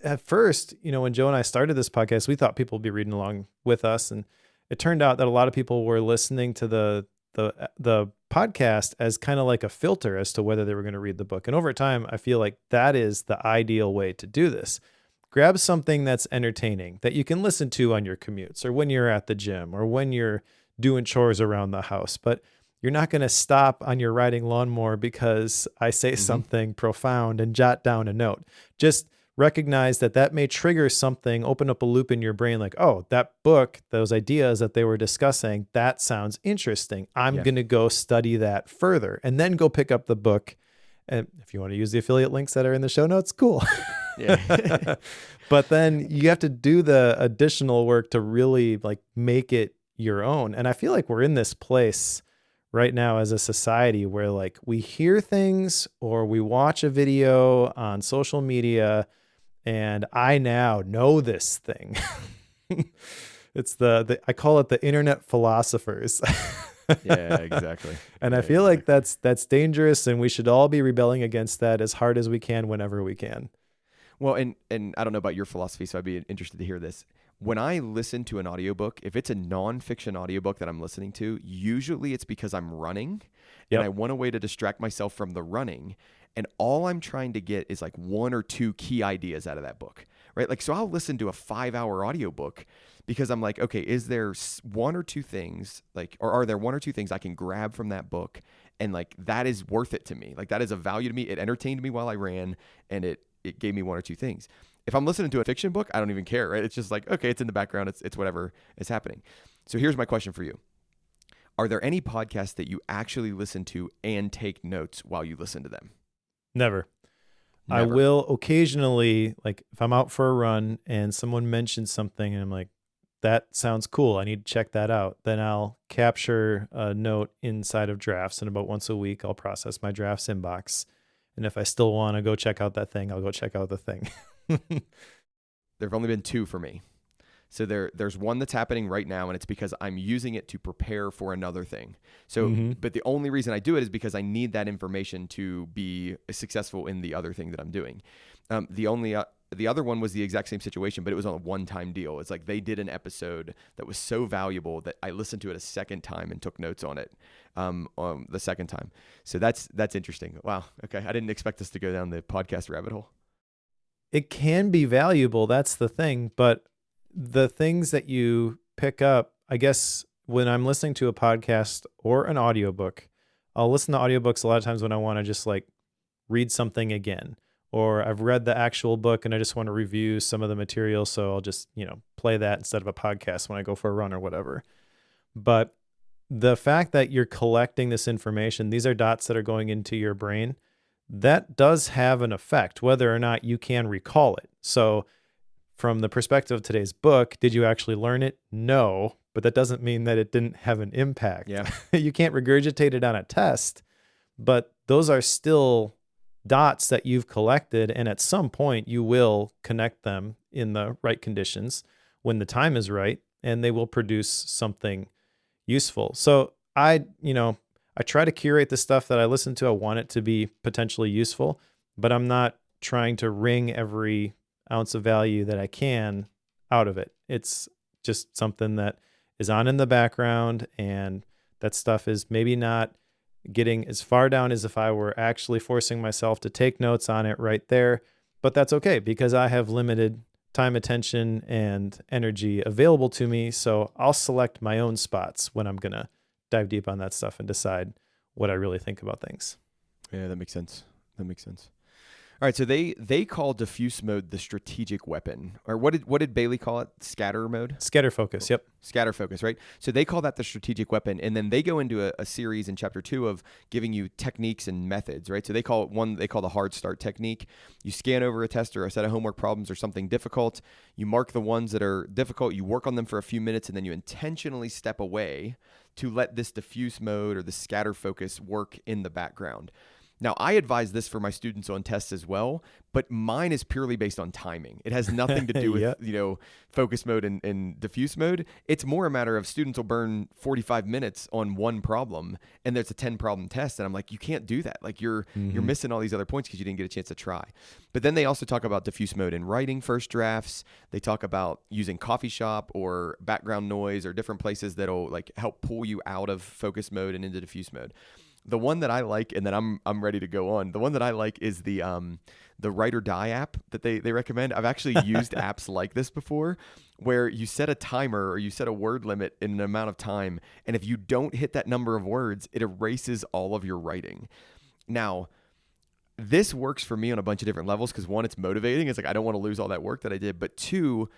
[SPEAKER 2] at first, you know, when Joe and I started this podcast, we thought people would be reading along with us. And it turned out that a lot of people were listening to the podcast as kind of like a filter as to whether they were going to read the book. And over time, I feel like that is the ideal way to do this. Grab something that's entertaining that you can listen to on your commutes or when you're at the gym or when you're doing chores around the house. But you're not going to stop on your riding lawnmower because I say something profound and jot down a note. Just recognize that may trigger something, open up a loop in your brain like, oh, that book, those ideas that they were discussing, that sounds interesting. I'm going to go study that further and then go pick up the book. And if you want to use the affiliate links that are in the show notes, cool.
[SPEAKER 1] Yeah.
[SPEAKER 2] But then you have to do the additional work to really like make it your own. And I feel like we're in this place right now as a society where like we hear things or we watch a video on social media and I now know this thing. It's I call it the internet philosophers.
[SPEAKER 1] Yeah, exactly.
[SPEAKER 2] And I feel like that's dangerous, and we should all be rebelling against that as hard as we can whenever we can.
[SPEAKER 1] Well, and I don't know about your philosophy, so I'd be interested to hear this. When I listen to an audiobook, if it's a nonfiction audiobook that I'm listening to, usually it's because I'm running and I want a way to distract myself from the running. And all I'm trying to get is like one or two key ideas out of that book, right? Like, so I'll listen to a 5-hour audiobook because I'm like, okay, is there one or two things like, or are there one or two things I can grab from that book? And like, that is worth it to me. Like that is of value to me. It entertained me while I ran and it gave me one or two things. If I'm listening to a fiction book, I don't even care, right? It's just like, okay, it's in the background. It's whatever is happening. So here's my question for you. Are there any podcasts that you actually listen to and take notes while you listen to them?
[SPEAKER 2] Never. I will occasionally, like if I'm out for a run and someone mentions something and I'm like, that sounds cool, I need to check that out. Then I'll capture a note inside of drafts, and about once a week, I'll process my drafts inbox. And if I still want to go check out that thing, I'll go check out the thing.
[SPEAKER 1] There've only been two for me. So there's one that's happening right now, and it's because I'm using it to prepare for another thing. So, but the only reason I do it is because I need that information to be successful in the other thing that I'm doing. The other one was the exact same situation, but it was on a one-time deal. It's like they did an episode that was so valuable that I listened to it a second time and took notes on it the second time. So that's interesting. Wow. Okay. I didn't expect us to go down the podcast rabbit hole.
[SPEAKER 2] It can be valuable. That's the thing. But the things that you pick up, I guess when I'm listening to a podcast or an audiobook, I'll listen to audiobooks a lot of times when I want to just like read something again, or I've read the actual book and I just want to review some of the material. So I'll just, play that instead of a podcast when I go for a run or whatever. But the fact that you're collecting this information, these are dots that are going into your brain, that does have an effect, whether or not you can recall it. So from the perspective of today's book, did you actually learn it? No, but that doesn't mean that it didn't have an impact.
[SPEAKER 1] Yeah.
[SPEAKER 2] You can't regurgitate it on a test, but those are still dots that you've collected. And at some point you will connect them in the right conditions when the time is right, and they will produce something useful. So I try to curate the stuff that I listen to. I want it to be potentially useful, but I'm not trying to wring every ounce of value that I can out of it. It's just something that is on in the background, and that stuff is maybe not getting as far down as if I were actually forcing myself to take notes on it right there. But that's okay because I have limited time, attention, and energy available to me. So I'll select my own spots when I'm going to dive deep on that stuff and decide what I really think about things.
[SPEAKER 1] Yeah, that makes sense. All right, so they call diffuse mode the strategic weapon, or what did Bailey call it? Scatter mode?
[SPEAKER 2] Scatter focus, yep.
[SPEAKER 1] Scatter focus, right? So they call that the strategic weapon, and then they go into a series in chapter 2 of giving you techniques and methods, right? So they call the hard start technique. You scan over a test or a set of homework problems or something difficult. You mark the ones that are difficult. You work on them for a few minutes, and then you intentionally step away to let this diffuse mode or the scatter focus work in the background. Now, I advise this for my students on tests as well, but mine is purely based on timing. It has nothing to do with, focus mode and diffuse mode. It's more a matter of students will burn 45 minutes on one problem, and there's a 10-problem test, and I'm like, you can't do that. Like you're missing all these other points because you didn't get a chance to try. But then they also talk about diffuse mode in writing first drafts. They talk about using coffee shop or background noise or different places that'll like help pull you out of focus mode and into diffuse mode. The one that I like, and then I'm ready to go on. The one that I like is the Write or Die app that they recommend. I've actually used apps like this before, where you set a timer or you set a word limit in an amount of time, and if you don't hit that number of words, it erases all of your writing. Now, this works for me on a bunch of different levels because one, it's motivating. It's like I don't want to lose all that work that I did. But two,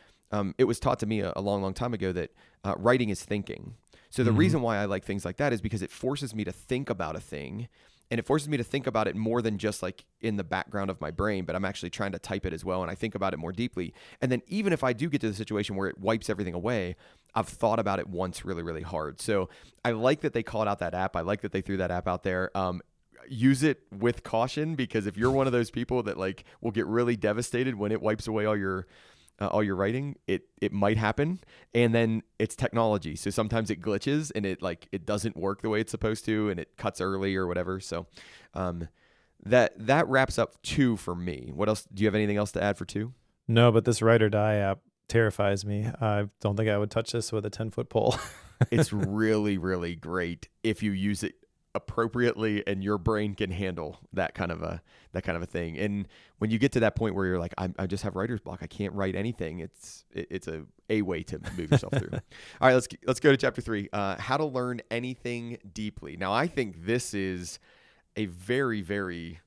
[SPEAKER 1] it was taught to me a long, long time ago that writing is thinking. So the reason why I like things like that is because it forces me to think about a thing, and it forces me to think about it more than just like in the background of my brain, but I'm actually trying to type it as well, and I think about it more deeply. And then even if I do get to the situation where it wipes everything away, I've thought about it once really, really hard. So I like that they called out that app. I like that they threw that app out there. Use it with caution, because if you're one of those people that like will get really devastated when it wipes away all your writing, it might happen. And then it's technology, so sometimes it glitches and it doesn't work the way it's supposed to, and it cuts early or whatever. So that wraps up 2 for me. What else? Do you have anything else to add for 2?
[SPEAKER 2] No, but this Ride or Die app terrifies me. I don't think I would touch this with a 10-foot pole.
[SPEAKER 1] It's really, really great if you use it appropriately and your brain can handle that kind of a thing. And when you get to that point where you're like, I just have writer's block, I can't write anything, it's a way to move yourself through. All right, let's go to chapter 3. How to learn anything deeply. Now, I think this is a very, very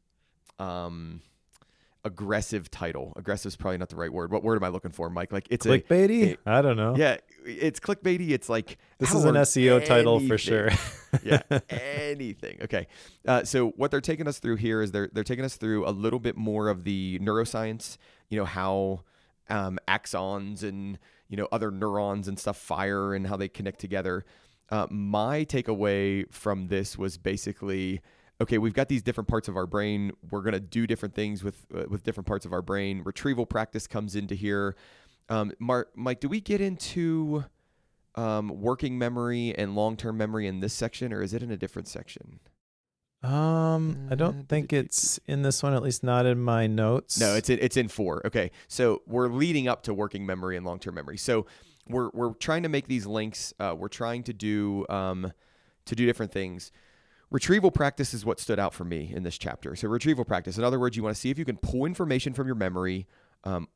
[SPEAKER 1] aggressive title. Aggressive is probably not the right word. What word am I looking for, Mike? Like it's
[SPEAKER 2] clickbaity? I don't know.
[SPEAKER 1] Yeah, it's clickbaity. It's like
[SPEAKER 2] this is an SEO title for sure.
[SPEAKER 1] Yeah, anything. Okay. So what they're taking us through here is they're taking us through a little bit more of the neuroscience, how axons and, other neurons and stuff fire and how they connect together. My takeaway from this was basically, okay, we've got these different parts of our brain. We're going to do different things with different parts of our brain. Retrieval practice comes into here. Mike, do we get into working memory and long-term memory in this section, or is it in a different section?
[SPEAKER 2] I don't think it's in this one, at least not in my notes.
[SPEAKER 1] No, it's in 4. Okay, so we're leading up to working memory and long-term memory. So we're trying to make these links. We're trying to do different things. Retrieval practice is what stood out for me in this chapter. So retrieval practice, in other words, you want to see if you can pull information from your memory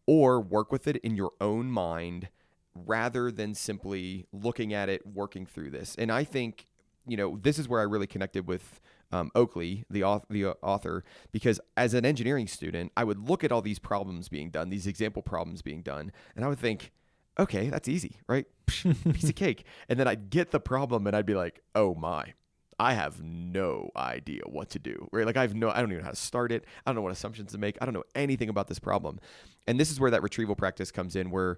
[SPEAKER 1] or work with it in your own mind rather than simply looking at it, working through this. And I think, this is where I really connected with Oakley, the author, because as an engineering student, I would look at all these problems being done, these example problems being done, and I would think, okay, that's easy, right? Piece of cake. And then I'd get the problem and I'd be like, oh my, I have no idea what to do, right? Like I don't even know how to start it. I don't know what assumptions to make. I don't know anything about this problem. And this is where that retrieval practice comes in, where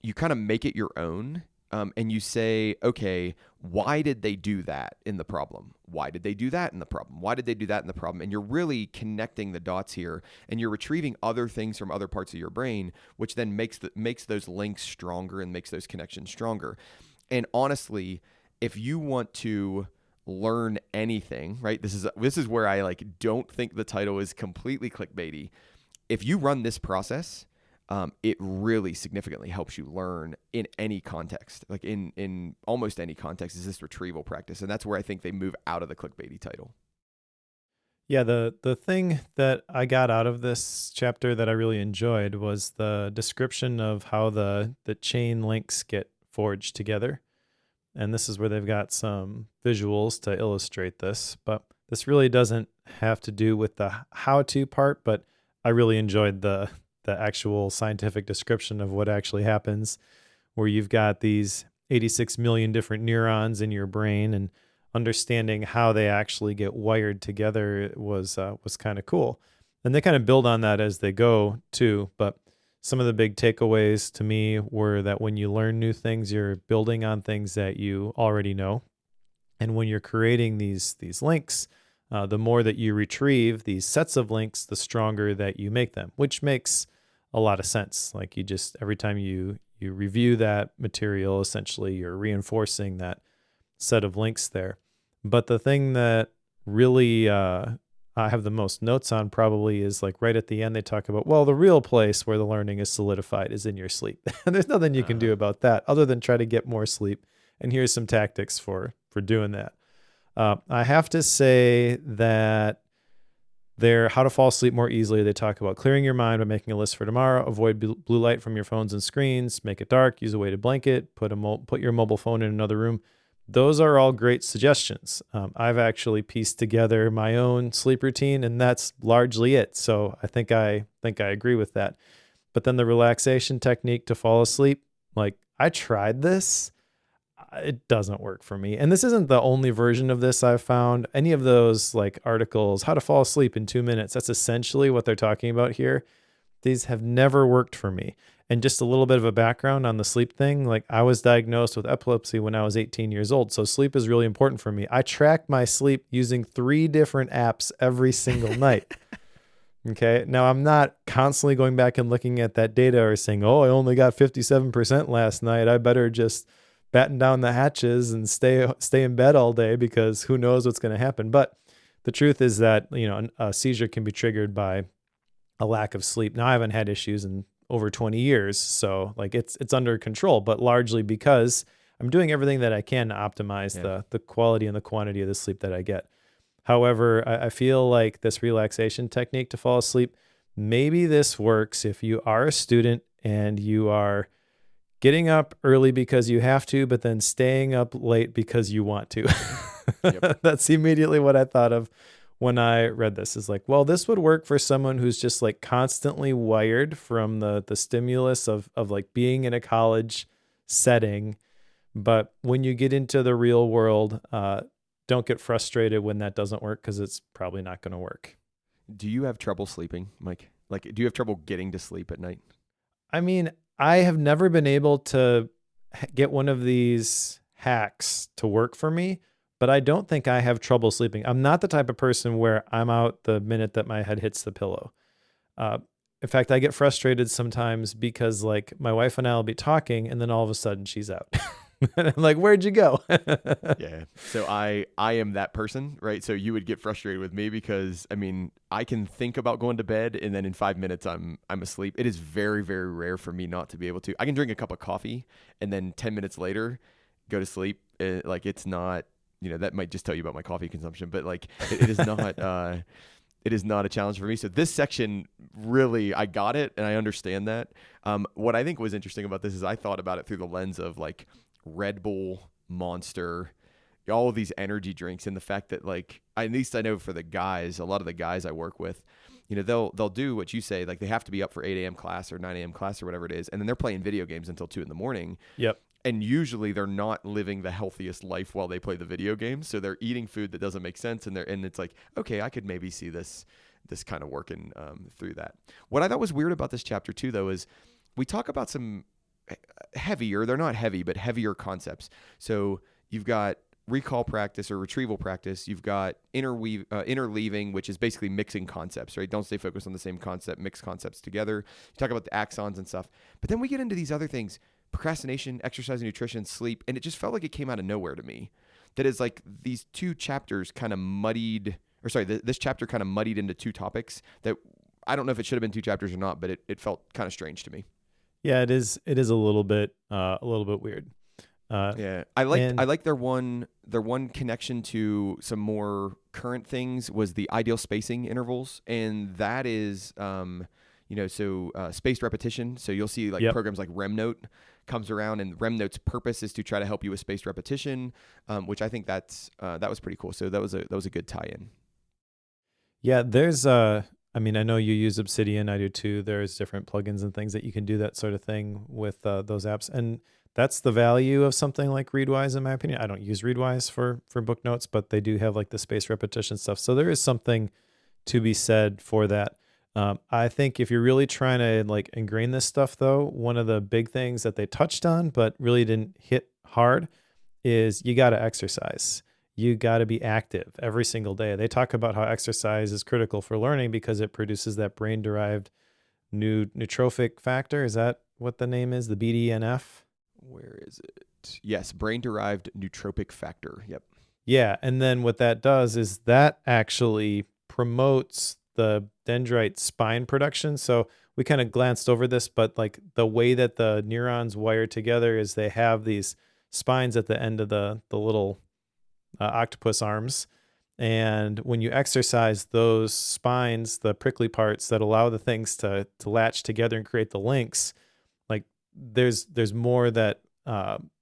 [SPEAKER 1] you kind of make it your own. And you say, okay, why did they do that in the problem? Why did they do that in the problem? Why did they do that in the problem? And you're really connecting the dots here, and you're retrieving other things from other parts of your brain, which then makes those links stronger and makes those connections stronger. And honestly, if you want to learn anything, right? This is where I don't think the title is completely clickbaity. If you run this process, it really significantly helps you learn in any context, like in almost any context, is this retrieval practice. And that's where I think they move out of the clickbaity title.
[SPEAKER 2] Yeah, the thing that I got out of this chapter that I really enjoyed was the description of how the chain links get forged together. And this is where they've got some visuals to illustrate this. But this really doesn't have to do with the how-to part, but I really enjoyed the actual scientific description of what actually happens, where you've got these 86 million different neurons in your brain, and understanding how they actually get wired together was kind of cool. And they kind of build on that as they go too. But some of the big takeaways to me were that when you learn new things, you're building on things that you already know. And when you're creating these links, the more that you retrieve these sets of links, the stronger that you make them, which makes a lot of sense. Like every time you review that material, essentially you're reinforcing that set of links there. But the thing that really I have the most notes on probably is like right at the end, they talk about, well, the real place where the learning is solidified is in your sleep. And there's nothing you can do about that other than try to get more sleep. And here's some tactics for doing that. I have to say that how to fall asleep more easily. They talk about clearing your mind by making a list for tomorrow, avoid blue light from your phones and screens, make it dark, use a weighted blanket, put your mobile phone in another room. those are all great suggestions. I've actually pieced together my own sleep routine, and that's largely it. So I think I agree with that. But then the relaxation technique to fall asleep, like I tried this, it doesn't work for me. And this isn't the only version of this I've found. Any of those like articles, how to fall asleep in 2 minutes, that's essentially what they're talking about here. These have never worked for me. And just a little bit of a background on the sleep thing. Like I was diagnosed with epilepsy when I was 18 years old. So sleep is really important for me. I track my sleep using 3 different apps every single night. Okay. Now I'm not constantly going back and looking at that data or saying, oh, I only got 57% last night. I better just batten down the hatches and stay in bed all day because who knows what's going to happen. But the truth is that, a seizure can be triggered by a lack of sleep. Now I haven't had issues in over 20 years. So like it's under control, but largely because I'm doing everything that I can to optimize the quality and the quantity of the sleep that I get. However, I feel like this relaxation technique to fall asleep, maybe this works if you are a student and you are getting up early because you have to, but then staying up late because you want to. Yep. That's immediately what I thought of when I read this. Is like, well, this would work for someone who's just like constantly wired from the stimulus of like being in a college setting. But when you get into the real world, don't get frustrated when that doesn't work because it's probably not going to work.
[SPEAKER 1] Do you have trouble sleeping, Mike? Like, do you have trouble getting to sleep at night?
[SPEAKER 2] I mean, I have never been able to get one of these hacks to work for me, but I don't think I have trouble sleeping. I'm not the type of person where I'm out the minute that my head hits the pillow. In fact, I get frustrated sometimes because like my wife and I will be talking and then all of a sudden she's out. And I'm like, where'd you go?
[SPEAKER 1] Yeah. So I am that person, right? So you would get frustrated with me because I mean, I can think about going to bed and then in 5 minutes I'm asleep. It is very, very rare for me not to be able to. I can drink a cup of coffee and then 10 minutes later go to sleep. Like it's not, that might just tell you about my coffee consumption, but like it is not it is not a challenge for me. So this section really, I got it and I understand that. What I think was interesting about this is I thought about it through the lens of like Red Bull, Monster, all of these energy drinks, and the fact that like, at least I know for the guys, a lot of the guys I work with, they'll do what you say, like they have to be up for 8 a.m. class or 9 a.m. class or whatever it is, and then they're playing video games until 2 a.m.
[SPEAKER 2] Yep.
[SPEAKER 1] And usually they're not living the healthiest life while they play the video games. So they're eating food that doesn't make sense. And it's like, okay, I could maybe see this kind of working through that. What I thought was weird about this chapter too, though, is we talk about some heavier, they're not heavy, but heavier concepts. So you've got recall practice or retrieval practice. You've got interleaving, which is basically mixing concepts, right? Don't stay focused on the same concept, mix concepts together. You talk about the axons and stuff. But then we get into these other things. Procrastination, exercise, nutrition, sleep, and it just felt like it came out of nowhere to me. That is like these two chapters kind of muddied, this chapter kind of muddied into two topics that I don't know if it should have been 2 chapters or not, but it felt kind of strange to me.
[SPEAKER 2] Yeah, it is a little bit weird.
[SPEAKER 1] Yeah, I like their one connection to some more current things was the ideal spacing intervals, and that is spaced repetition. So you'll see like programs like RemNote comes around, and RemNote's purpose is to try to help you with spaced repetition, which I think that was pretty cool. So that was a good tie-in.
[SPEAKER 2] Yeah, there's I know you use Obsidian, I do too. There's different plugins and things that you can do that sort of thing with those apps, and that's the value of something like Readwise, in my opinion. I don't use Readwise for book notes, but they do have like the spaced repetition stuff. So there is something to be said for that. I think if you're really trying to like ingrain this stuff, though, one of the big things that they touched on but really didn't hit hard is you got to exercise. You got to be active every single day. They talk about how exercise is critical for learning because it produces that brain-derived neurotrophic factor. Is that what the name is? The BDNF?
[SPEAKER 1] Where is it? Yes, brain-derived nootropic factor. Yep.
[SPEAKER 2] Yeah, and then what that does is that actually promotes the dendrite spine production. So we kind of glanced over this, but like the way that the neurons wire together is they have these spines at the end of the little octopus arms. And when you exercise those spines, the prickly parts that allow the things to latch together and create the links, like there's more that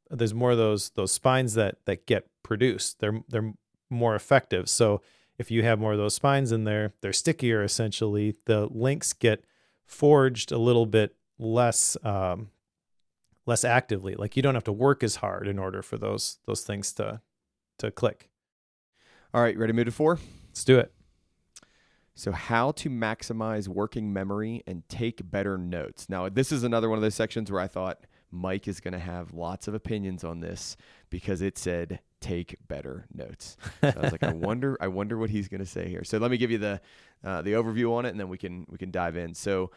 [SPEAKER 2] there's more of those spines that get produced. They're more effective. So if you have more of those spines in there, they're stickier essentially. The links get forged a little bit less less actively. Like you don't have to work as hard in order for those things to click.
[SPEAKER 1] All right, ready to move to 4?
[SPEAKER 2] Let's do it.
[SPEAKER 1] So how to maximize working memory and take better notes. Now, this is another one of those sections where I thought Mike is going to have lots of opinions on this because it said take better notes. So I was like, I wonder what he's going to say here. So let me give you the overview on it, and then we can dive in. So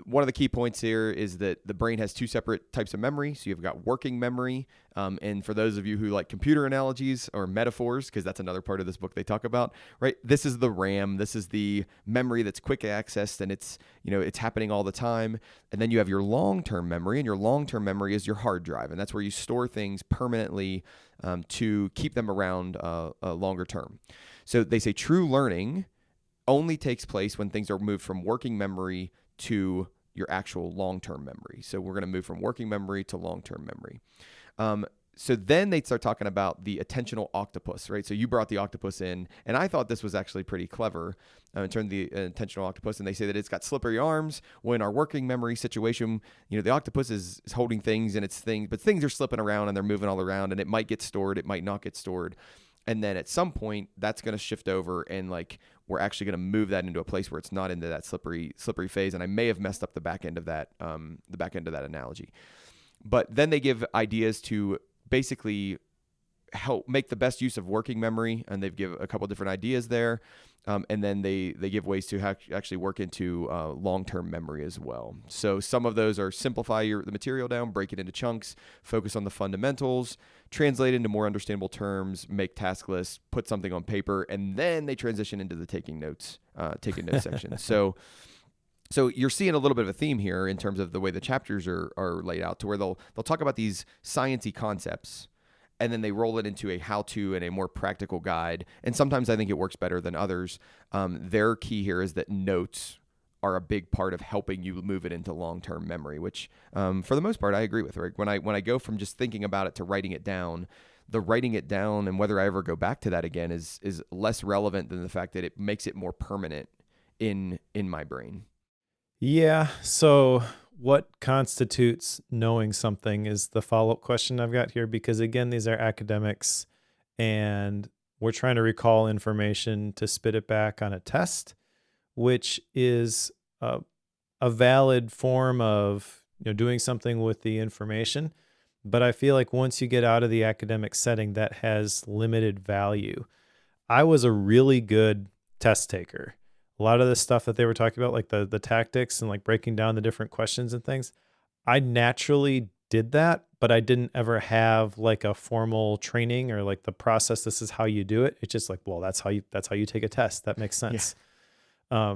[SPEAKER 1] one of the key points here is that the brain has 2 separate types of memory. So you've got working memory, and for those of you who like computer analogies or metaphors, because that's another part of this book they talk about, right? This is the RAM. This is the memory that's quick accessed, and it's happening all the time. And then you have your long-term memory, and your long-term memory is your hard drive, and that's where you store things permanently to keep them around longer term. So they say true learning only takes place when things are moved from working memory to your actual long-term memory. So we're going to move from working memory to long-term memory. So then they start talking about the attentional octopus, right? So you brought the octopus in, and I thought this was actually pretty clever in terms of the attentional octopus. And they say that it's got slippery arms. When our working memory situation, the octopus is holding things and it's things, but things are slipping around and they're moving all around, and it might get stored, it might not get stored. And then at some point, that's going to shift over, and like we're actually going to move that into a place where it's not into that slippery phase. And I may have messed up the back end of that analogy. But then they give ideas to basically help make the best use of working memory, and they've give a couple different ideas there. And then they give ways to actually work into long-term memory as well. So some of those are simplify the material down, break it into chunks, focus on the fundamentals, translate into more understandable terms, make task lists, put something on paper, and then they transition into the taking notes section. So you're seeing a little bit of a theme here in terms of the way the chapters are laid out, to where they'll talk about these sciencey concepts, and then they roll it into a how-to and a more practical guide. And sometimes I think it works better than others. Their key here is that notes are a big part of helping you move it into long-term memory, which for the most part I agree with. Right? When I go from just thinking about it to writing it down, the writing it down and whether I ever go back to that again is less relevant than the fact that it makes it more permanent in my brain.
[SPEAKER 2] Yeah. So what constitutes knowing something is the follow-up question I've got here, because again, these are academics and we're trying to recall information to spit it back on a test, which is a valid form of doing something with the information. But I feel like once you get out of the academic setting, that has limited value. I was a really good test taker. A lot of the stuff that they were talking about, like the tactics and like breaking down the different questions and things, I naturally did that, but I didn't ever have like a formal training or like the process. This is how you do it. It's just like, well, that's how you take a test. That makes sense. Yeah.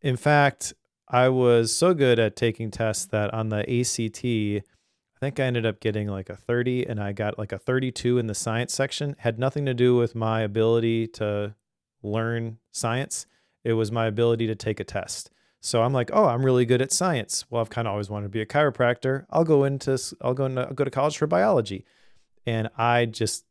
[SPEAKER 2] In fact, I was so good at taking tests that on the ACT, I think I ended up getting like a 30, and I got like a 32 in the science section. Had nothing to do with my ability to learn science. It was my ability to take a test. So I'm like, oh, I'm really good at science. Well, I've kind of always wanted to be a chiropractor. I'll go to college for biology. And I just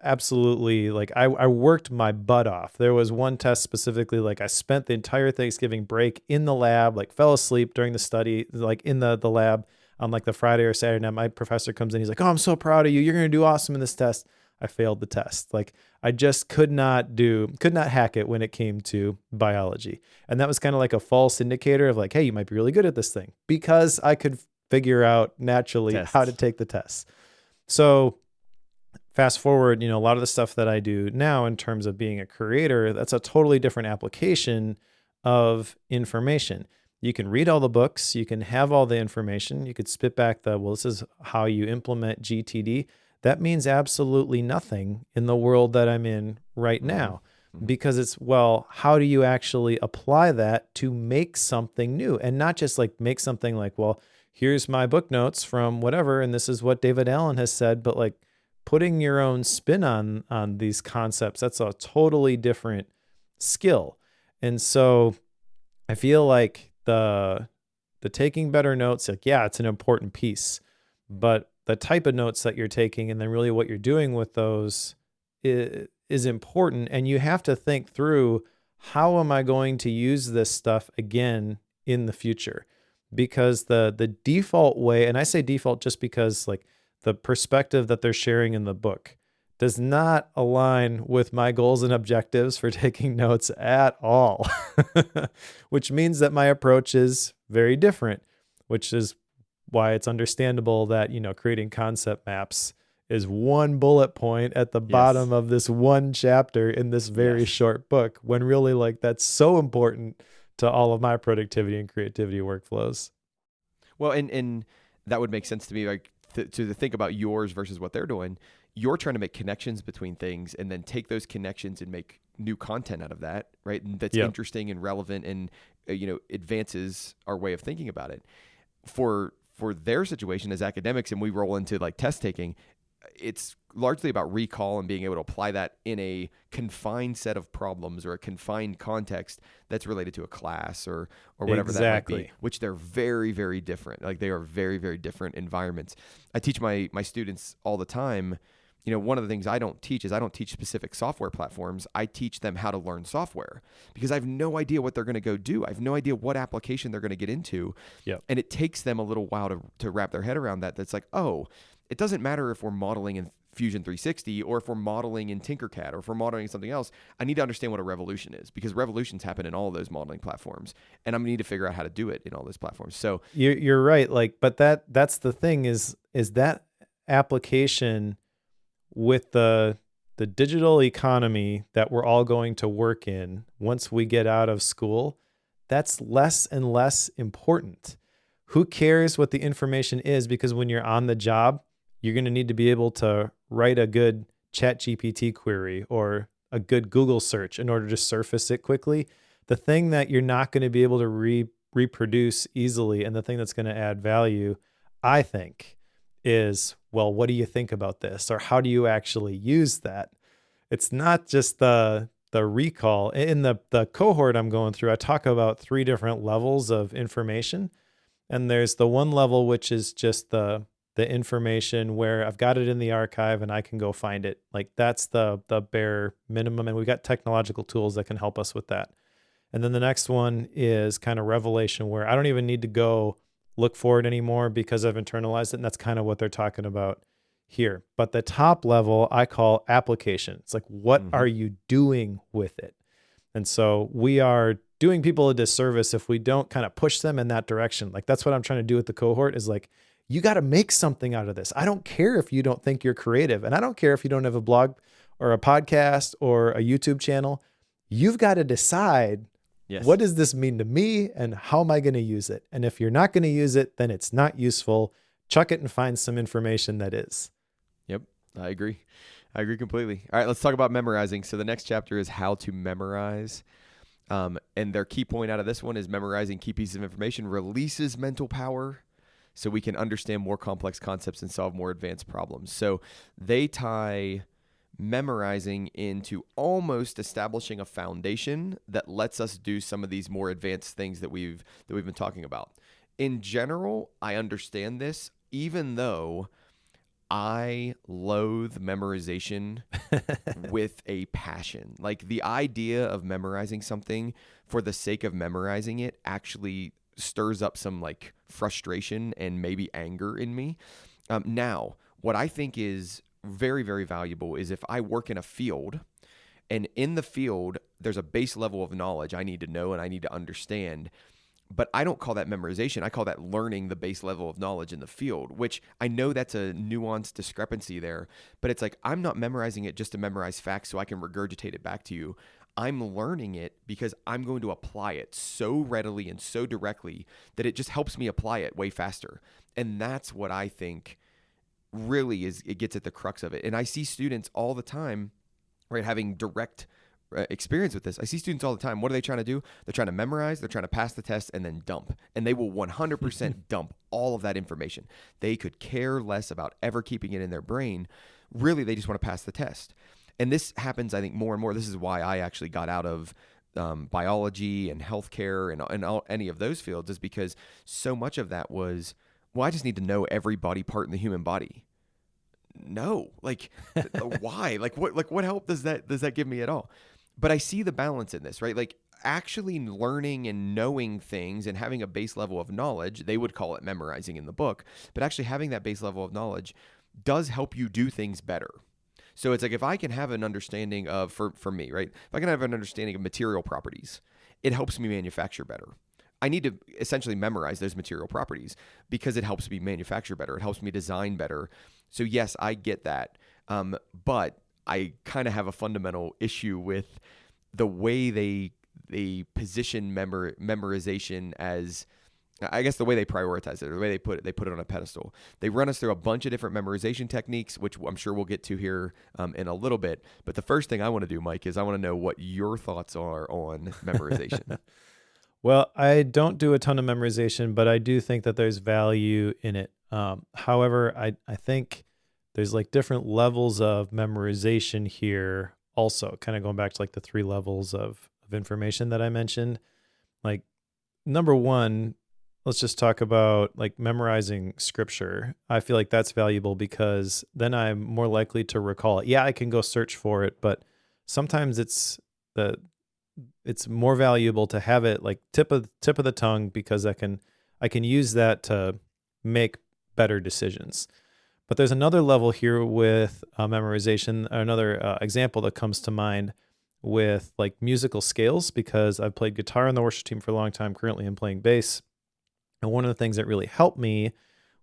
[SPEAKER 2] absolutely, like, I worked my butt off. There was one test specifically, like I spent the entire Thanksgiving break in the lab, like fell asleep during the study, like in the lab on like the Friday or Saturday night. My professor comes in, he's like, oh, I'm so proud of you. You're going to do awesome in this test. I failed the test. Like I just could not hack it when it came to biology. And that was kind of like a false indicator of like, hey, you might be really good at this thing, because I could figure out naturally how to take the tests. So fast forward, a lot of the stuff that I do now in terms of being a creator, that's a totally different application of information. You can read all the books, you can have all the information, you could spit back this is how you implement GTD. That means absolutely nothing in the world that I'm in right now, because it's, well, how do you actually apply that to make something new? And not just like make something like, well, here's my book notes from whatever, and this is what David Allen has said, but like putting your own spin on these concepts, that's a totally different skill. And so I feel like the taking better notes, like, yeah, it's an important piece, but the type of notes that you're taking and then really what you're doing with those is important. And you have to think through, how am I going to use this stuff again in the future? Because the default way, and I say default just because like the perspective that they're sharing in the book does not align with my goals and objectives for taking notes at all, which means that my approach is very different, which is why it's understandable that, creating concept maps is one bullet point at the bottom of this one chapter in this very short book, when really like that's so important to all of my productivity and creativity workflows.
[SPEAKER 1] Well, and that would make sense to me, like to think about yours versus what they're doing. You're trying to make connections between things and then take those connections and make new content out of that, right? And that's interesting and relevant and, advances our way of thinking about it. For their situation as academics, and we roll into like test taking, it's largely about recall and being able to apply that in a confined set of problems or a confined context that's related to a class or whatever that might be, which they're very, very different. Like they are very, very different environments. I teach my students all the time. One of the things I don't teach is I don't teach specific software platforms. I teach them how to learn software because I have no idea what they're going to go do. I have no idea what application they're going to get into. Yep. And it takes them a little while to wrap their head around that. That's like, oh, it doesn't matter if we're modeling in Fusion 360 or if we're modeling in Tinkercad or if we're modeling something else. I need to understand what a revolution is because revolutions happen in all of those modeling platforms, and I'm going to need to figure out how to do it in all those platforms. So
[SPEAKER 2] you're right. Like, but that's the thing is that application with the digital economy that we're all going to work in once we get out of school, that's less and less important. Who cares what the information is? Because when you're on the job, you're going to need to be able to write a good ChatGPT query or a good Google search in order to surface it quickly. The thing that you're not going to be able to reproduce easily, and the thing that's going to add value, I think, is, well, what do you think about this? Or how do you actually use that? It's not just the recall. In the cohort I'm going through, I talk about 3 different levels of information. And there's the one level, which is just the information where I've got it in the archive and I can go find it. Like that's the bare minimum. And we've got technological tools that can help us with that. And then the next one is kind of revelation, where I don't even need to go look for it anymore because I've internalized it. And that's kind of what they're talking about here. But the top level I call application. It's like, what are you doing with it? And so we are doing people a disservice if we don't kind of push them in that direction. Like that's what I'm trying to do with the cohort is like, you got to make something out of this. I don't care if you don't think you're creative, and I don't care if you don't have a blog or a podcast or a YouTube channel. You've got to decide, what does this mean to me and how am I going to use it? And if you're not going to use it, then it's not useful. Chuck it and find some information that is.
[SPEAKER 1] Yep, I agree. I agree completely. All right, let's talk about memorizing. So the next chapter is how to memorize. And their key point out of this one is memorizing key pieces of information releases mental power so we can understand more complex concepts and solve more advanced problems. So they tie memorizing into almost establishing a foundation that lets us do some of these more advanced things that we've been talking about. In general, I understand this, even though I loathe memorization with a passion. Like the idea of memorizing something for the sake of memorizing it actually stirs up some like frustration and maybe anger in me. Now, what I think is very, very valuable is if I work in a field and in the field, there's a base level of knowledge I need to know and I need to understand. But I don't call that memorization. I call that learning the base level of knowledge in the field, which I know that's a nuanced discrepancy there. But it's like I'm not memorizing it just to memorize facts so I can regurgitate it back to you. I'm learning it because I'm going to apply it so readily and so directly that it just helps me apply it way faster. And that's what I think really is, it gets at the crux of it. And I see students all the time, right, having direct experience with this. I see students all the time. What are they trying to do? They're trying to memorize, they're trying to pass the test, and then dump. And they will 100% dump all of that information. They could care less about ever keeping it in their brain. Really, they just want to pass the test. And this happens, I think, more and more. This is why I actually got out of biology and healthcare and any of those fields, is because so much of that was well, I just need to know every body part in the human body. No, like why? Like what help does that give me at all? But I see the balance in this, right? Like actually learning and knowing things and having a base level of knowledge, they would call it memorizing in the book, but actually having that base level of knowledge does help you do things better. So it's like if I can have an understanding of, for me, right? If I can have an understanding of material properties, it helps me manufacture better. I need to essentially memorize those material properties because it helps me manufacture better. It helps me design better. So yes, I get that. But I kind of have a fundamental issue with the way they position memorization as, I guess the way they prioritize it, or the way they put it on a pedestal. They run us through a bunch of different memorization techniques, which I'm sure we'll get to here in a little bit. But the first thing I want to do, Mike, is I want to know what your thoughts are on memorization.
[SPEAKER 2] Well, I don't do a ton of memorization, but I do think that there's value in it. However, I think there's like different levels of memorization here also, kind of going back to like the 3 levels of information that I mentioned. Like number 1, let's just talk about like memorizing scripture. I feel like that's valuable because then I'm more likely to recall it. Yeah, I can go search for it, but sometimes it's more valuable to have it like tip of the tongue because I can use that to make better decisions. But there's another level here with memorization, another example that comes to mind with like musical scales, because I've played guitar in the worship team for a long time. Currently I'm playing bass. And one of the things that really helped me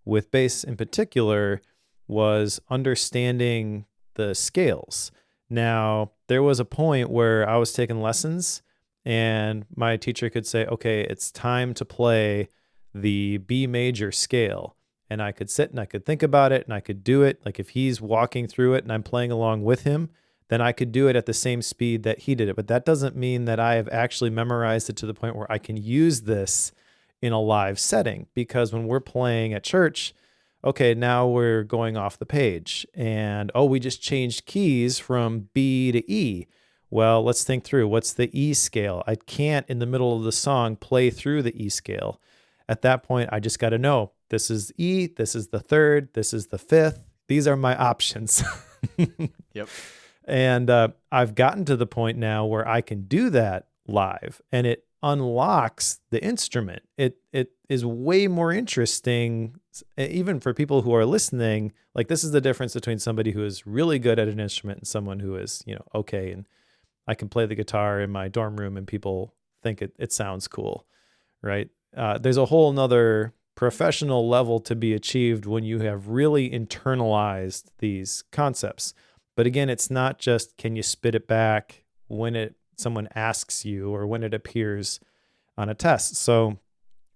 [SPEAKER 2] with bass in particular was understanding the scales. Now, there was a point where I was taking lessons and my teacher could say, okay, it's time to play the B major scale. And I could sit and I could think about it and I could do it. Like if he's walking through it and I'm playing along with him, then I could do it at the same speed that he did it. But that doesn't mean that I have actually memorized it to the point where I can use this in a live setting. Because when we're playing at church, okay, now we're going off the page and, we just changed keys from B to E. Well, let's think through what's the E scale. I can't in the middle of the song play through the E scale. At that point, I just got to know this is E, this is the 3rd, this is the 5th. These are my options.
[SPEAKER 1] Yep.
[SPEAKER 2] And I've gotten to the point now where I can do that live and it unlocks the instrument. It is way more interesting, even for people who are listening. Like this is the difference between somebody who is really good at an instrument and someone who is, okay. And I can play the guitar in my dorm room and people think it sounds cool, right? There's a whole nother professional level to be achieved when you have really internalized these concepts. But again, it's not just can you spit it back when someone asks you or when it appears on a test. So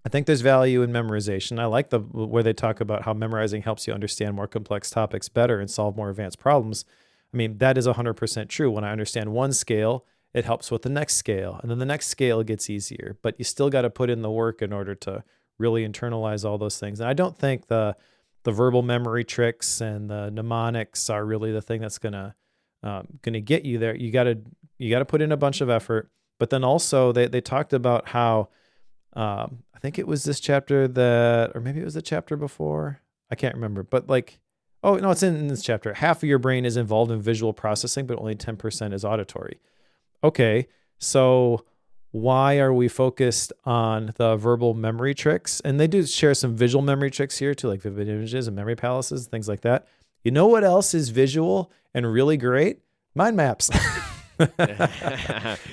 [SPEAKER 2] I think there's value in memorization. I like where they talk about how memorizing helps you understand more complex topics better and solve more advanced problems. I mean, that is 100% true. When I understand one scale, it helps with the next scale. And then the next scale gets easier. But you still got to put in the work in order to really internalize all those things. And I don't think the verbal memory tricks and the mnemonics are really the thing that's gonna get you there. You gotta put in a bunch of effort. But then also they talked about how I think it was this chapter or maybe it was the chapter before. I can't remember. But like, oh no, it's in this chapter. Half of your brain is involved in visual processing, but only 10% is auditory. Okay, so why are we focused on the verbal memory tricks? And they do share some visual memory tricks here too, like vivid images and memory palaces, things like that. You know what else is visual and really great? Mind maps.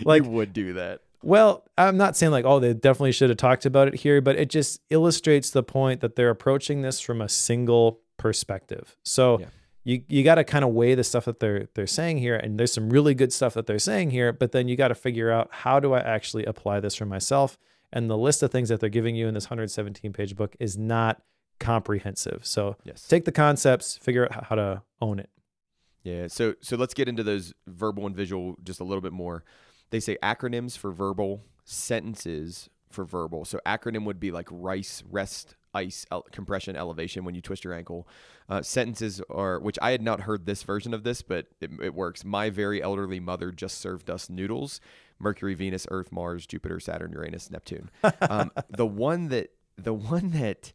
[SPEAKER 1] Like, you would do that.
[SPEAKER 2] Well, I'm not saying like, they definitely should have talked about it here, but it just illustrates the point that they're approaching this from a single perspective. So you got to kind of weigh the stuff that they're saying here, and there's some really good stuff that they're saying here, but then you got to figure out, how do I actually apply this for myself? And the list of things that they're giving you in this 117-page book is not comprehensive. So take the concepts, figure out how to own it.
[SPEAKER 1] Yeah. So let's get into those verbal and visual just a little bit more. They say acronyms for verbal, sentences for verbal. So acronym would be like RICE, rest, ice, compression, elevation when you twist your ankle. Sentences are, which I had not heard this version of this, but it works. My very elderly mother just served us noodles. Mercury, Venus, Earth, Mars, Jupiter, Saturn, Uranus, Neptune. The one that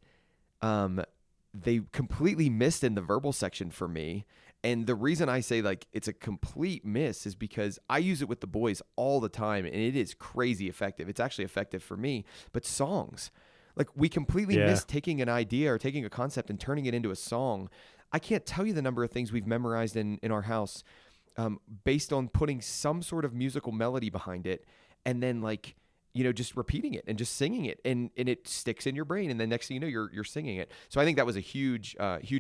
[SPEAKER 1] they completely missed in the verbal section for me. And the reason I say like it's a complete miss is because I use it with the boys all the time, and it is crazy effective. It's actually effective for me. But songs, like we completely miss taking an idea or taking a concept and turning it into a song. I can't tell you the number of things we've memorized in our house based on putting some sort of musical melody behind it, and then like, you know, just repeating it and just singing it, and it sticks in your brain, and the next thing you know, you're singing it. So I think that was a huge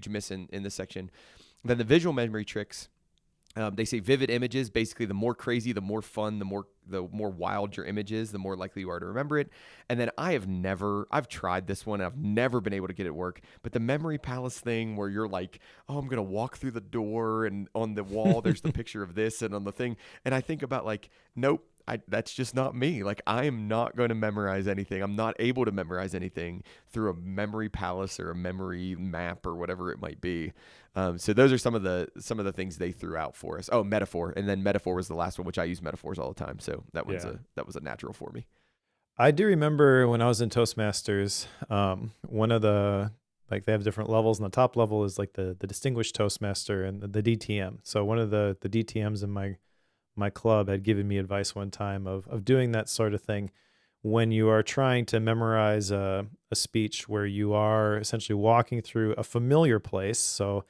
[SPEAKER 1] miss in this section. Then the visual memory tricks, they say vivid images. Basically, the more crazy, the more fun, the more wild your image is, the more likely you are to remember it. And then I've tried this one. I've never been able to get it to work. But the memory palace thing, where you're like, oh, I'm gonna walk through the door, and on the wall there's the picture of this, and on the thing, and I think about like, nope. That's just not me. Like, I am not going to memorize anything. I'm not able to memorize anything through a memory palace or a memory map or whatever it might be. So those are some of the things they threw out for us. Oh, metaphor, and then metaphor was the last one, which I use metaphors all the time. So that was a natural for me.
[SPEAKER 2] I do remember when I was in Toastmasters, one of the, like, they have different levels, and the top level is like the distinguished Toastmaster and the DTM. So one of the DTMs in my club had given me advice one time of doing that sort of thing when you are trying to memorize a speech where you are essentially walking through a familiar place. So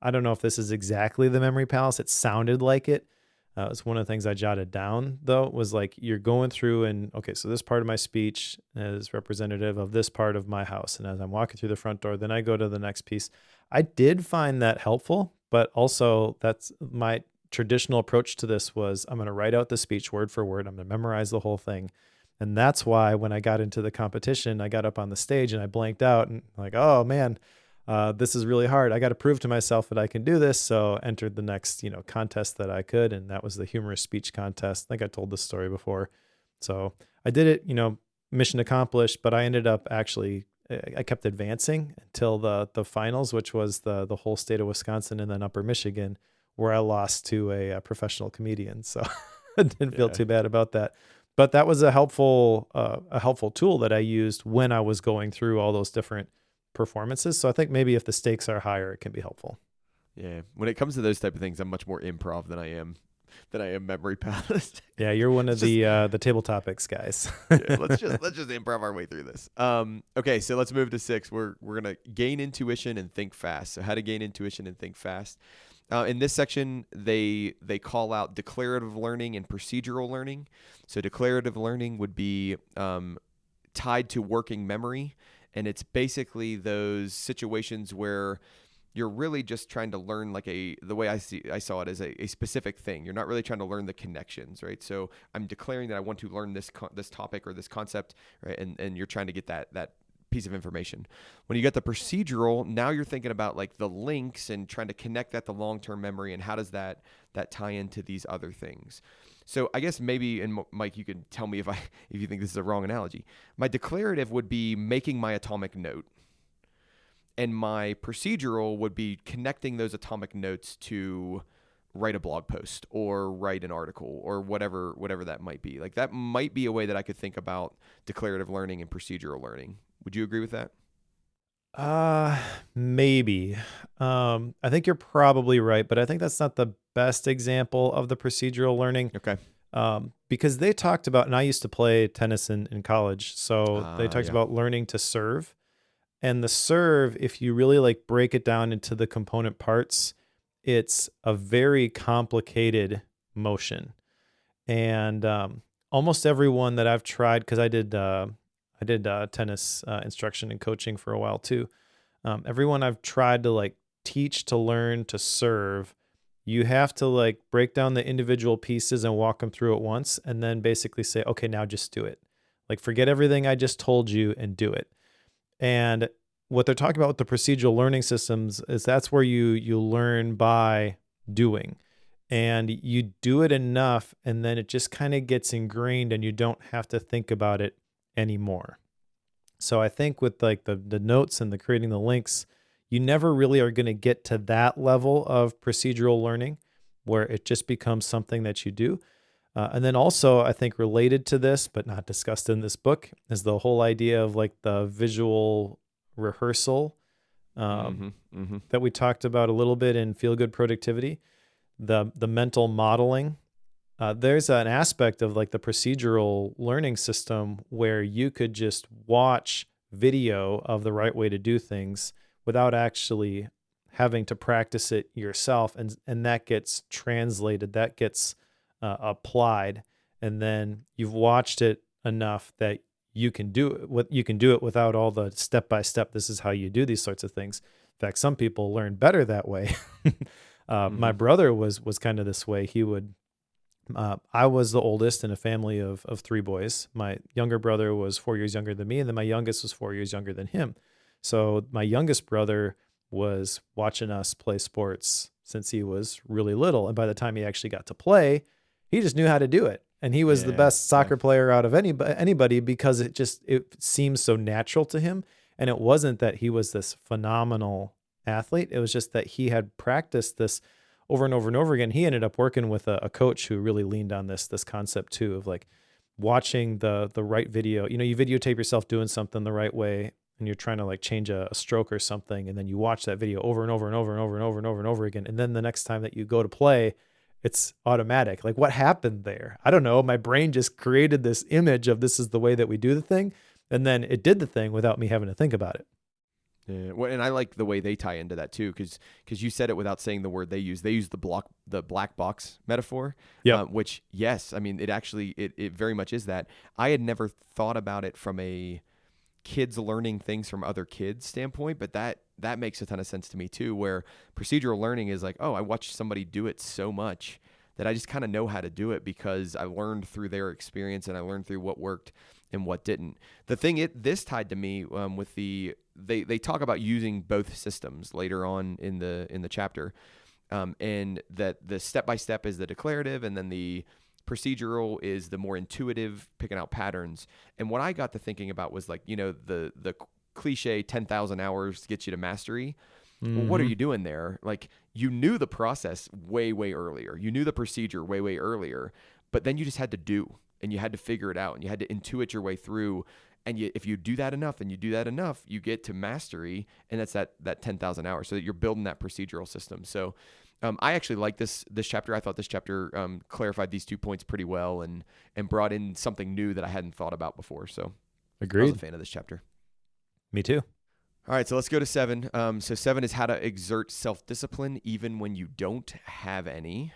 [SPEAKER 2] I don't know if this is exactly the memory palace. It sounded like it. It's one of the things I jotted down, though, was like you're going through and, okay, so this part of my speech is representative of this part of my house. And as I'm walking through the front door, then I go to the next piece. I did find that helpful, but also that's my traditional approach to this was I'm going to write out the speech word for word. I'm going to memorize the whole thing. And that's why when I got into the competition, I got up on the stage and I blanked out and like, oh man, this is really hard. I got to prove to myself that I can do this. So entered the next, contest that I could. And that was the humorous speech contest. I think I told this story before. So I did it, mission accomplished, but I ended up I kept advancing until the finals, which was the whole state of Wisconsin and then Upper Michigan, where I lost to a professional comedian. So I didn't feel too bad about that. But that was a helpful tool that I used when I was going through all those different performances. So I think maybe if the stakes are higher, it can be helpful.
[SPEAKER 1] Yeah. When it comes to those type of things, I'm much more improv than I am memory palace.
[SPEAKER 2] Yeah, you're one of the table topics guys.
[SPEAKER 1] Yeah, let's just improv our way through this. Okay, so let's move to 6. We're gonna gain intuition and think fast. So how to gain intuition and think fast. In this section, they call out declarative learning and procedural learning. So declarative learning would be tied to working memory, and it's basically those situations where you're really just trying to learn the way I saw it as a specific thing. You're not really trying to learn the connections, right? So I'm declaring that I want to learn this topic or this concept, right? And you're trying to get that piece of information. When you get the procedural, now you're thinking about like the links and trying to connect that to long-term memory, and how does that tie into these other things. So I guess maybe, and Mike, you can tell me if you think this is a wrong analogy. My declarative would be making my atomic note, and my procedural would be connecting those atomic notes to write a blog post or write an article or whatever that might be. Like that might be a way that I could think about declarative learning and procedural learning. Would you agree with that?
[SPEAKER 2] Maybe. I think you're probably right, but I think that's not the best example of the procedural learning.
[SPEAKER 1] Okay.
[SPEAKER 2] Because they talked about, and I used to play tennis in college, so they talked about learning to serve. And the serve, if you really like break it down into the component parts, it's a very complicated motion. And almost everyone that I've tried, because I did tennis instruction and coaching for a while too. Everyone I've tried to like teach to learn to serve, you have to like break down the individual pieces and walk them through at once, and then basically say, okay, now just do it. Like forget everything I just told you and do it. And what they're talking about with the procedural learning systems is that's where you learn by doing, and you do it enough, and then it just kind of gets ingrained and you don't have to think about it anymore. So I think with like the notes and the creating the links, you never really are going to get to that level of procedural learning where it just becomes something that you do. And then also I think related to this, but not discussed in this book, is the whole idea of like the visual rehearsal that we talked about a little bit in Feel Good Productivity, the mental modeling. There's an aspect of like the procedural learning system where you could just watch video of the right way to do things without actually having to practice it yourself, and that gets translated, that gets applied, and then you've watched it enough that you can do it without all the step by step. This is how you do these sorts of things. In fact, some people learn better that way. My brother was kind of this way. He would. I was the oldest in a family of 3 boys. My younger brother was 4 years younger than me, and then my youngest was 4 years younger than him. So my youngest brother was watching us play sports since he was really little. And by the time he actually got to play, he just knew how to do it. And he was the best soccer player out of anybody because it seems so natural to him. And it wasn't that he was this phenomenal athlete. It was just that he had practiced this over and over and over again. He ended up working with a coach who really leaned on this concept too, of like watching the right video. You videotape yourself doing something the right way, and you're trying to like change a stroke or something, and then you watch that video over and over and over and over and over and over and over again. And then the next time that you go to play, it's automatic. Like, what happened there? I don't know. My brain just created this image of this is the way that we do the thing. And then it did the thing without me having to think about it.
[SPEAKER 1] Yeah. Well, and I like the way they tie into that too, because you said it without saying the word they use. They use the black box metaphor, which, yes, I mean, it very much is that. I had never thought about it from a kids learning things from other kids standpoint, but that makes a ton of sense to me too, where procedural learning is like, oh, I watched somebody do it so much that I just kind of know how to do it because I learned through their experience and I learned through what worked and what didn't. The thing this tied to me with they talk about using both systems later on in the chapter, and that the step by step is the declarative, and then the procedural is the more intuitive, picking out patterns. And what I got to thinking about was like, the cliche 10,000 hours gets you to mastery. Well, what are you doing there? Like, you knew the process way, way earlier. You knew the procedure way, way earlier, but then you just had to do, and you had to figure it out, and you had to intuit your way through. And if you do that enough, you get to mastery, and that's that 10,000 hours, so that you're building that procedural system. So I actually like this chapter. I thought this chapter clarified these 2 points pretty well and brought in something new that I hadn't thought about before. So
[SPEAKER 2] agreed.
[SPEAKER 1] I was a fan of this chapter.
[SPEAKER 2] Me too.
[SPEAKER 1] All right, so let's go to 7. So 7 is how to exert self-discipline even when you don't have any.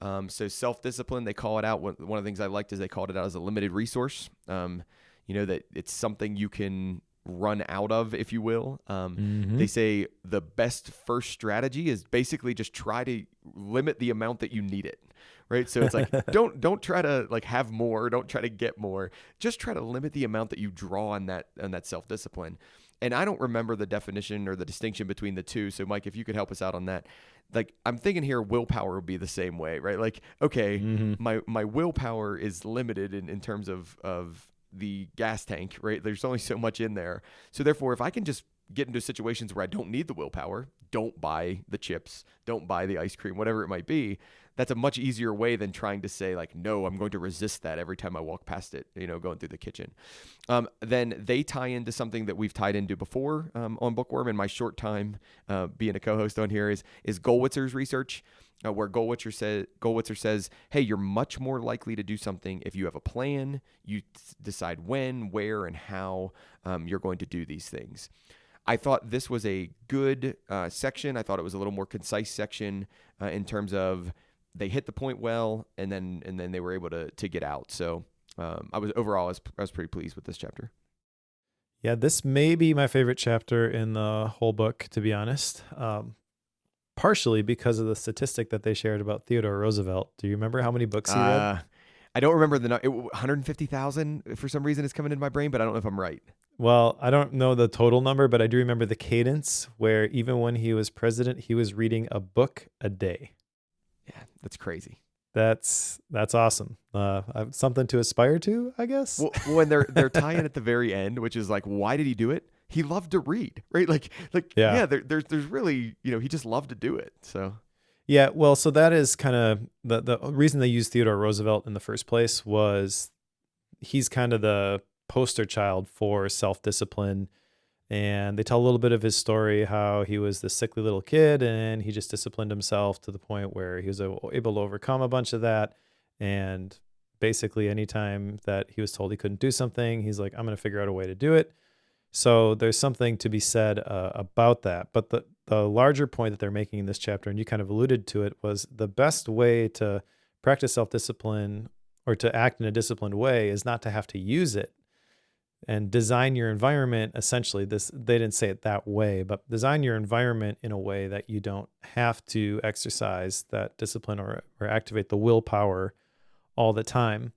[SPEAKER 1] So self-discipline, they call it out. One of the things I liked is they called it out as a limited resource. That it's something you can run out of, if you will. They say the best first strategy is basically just try to limit the amount that you need it, right? So it's like, don't try to like have more, don't try to get more, just try to limit the amount that you draw on that self-discipline. And I don't remember the definition or the distinction between the two. So Mike, if you could help us out on that. Like, I'm thinking here, willpower would be the same way, right? Like, okay, my willpower is limited in terms of the gas tank, right? There's only so much in there. So therefore, if I can just get into situations where I don't need the willpower, don't buy the chips, don't buy the ice cream, whatever it might be, that's a much easier way than trying to say like, no, I'm going to resist that every time I walk past it, going through the kitchen. Then they tie into something that we've tied into before on Bookworm in my short time being a co-host on here is Gollwitzer's research. Where Gollwitzer says, hey, you're much more likely to do something if you have a plan, you decide when, where, and how you're going to do these things. I thought this was a good section. I thought it was a little more concise section in terms of they hit the point well, and then they were able to get out. So I was pretty pleased with this chapter.
[SPEAKER 2] Yeah, this may be my favorite chapter in the whole book, to be honest. Partially because of the statistic that they shared about Theodore Roosevelt. Do you remember how many books he read?
[SPEAKER 1] I don't remember 150,000 for some reason is coming into my brain, but I don't know if I'm right.
[SPEAKER 2] Well, I don't know the total number, but I do remember the cadence where even when he was president, he was reading a book a day.
[SPEAKER 1] Yeah, that's crazy.
[SPEAKER 2] That's awesome. Something to aspire to, I guess.
[SPEAKER 1] Well, when they're tying at the very end, which is like, why did he do it? He loved to read, right? There's really, he just loved to do it. So,
[SPEAKER 2] yeah, well, so that is kind of the reason they used Theodore Roosevelt in the first place was he's kind of the poster child for self-discipline And they tell a little bit of his story, how he was this sickly little kid and he just disciplined himself to the point where he was able to overcome a bunch of that. And basically, anytime that he was told he couldn't do something, he's like, I'm going to figure out a way to do it. So there's something to be said about that. But the larger point that they're making in this chapter, and you kind of alluded to it, was the best way to practice self-discipline or to act in a disciplined way is not to have to use it. And design your environment, essentially, they didn't say it that way, but design your environment in a way that you don't have to exercise that discipline or activate the willpower all the time.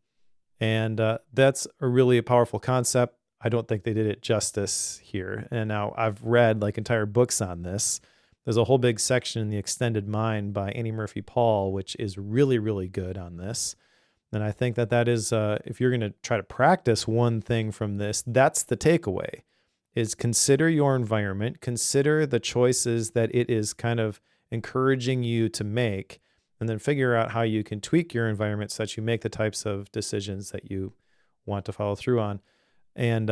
[SPEAKER 2] And that's a really powerful concept. I don't think they did it justice here. And now I've read like entire books on this. There's a whole big section in The Extended Mind by Annie Murphy Paul, which is really, really good on this. And I think that is, if you're going to try to practice one thing from this, that's the takeaway, is consider your environment, consider the choices that it is kind of encouraging you to make, and then figure out how you can tweak your environment so that you make the types of decisions that you want to follow through on. And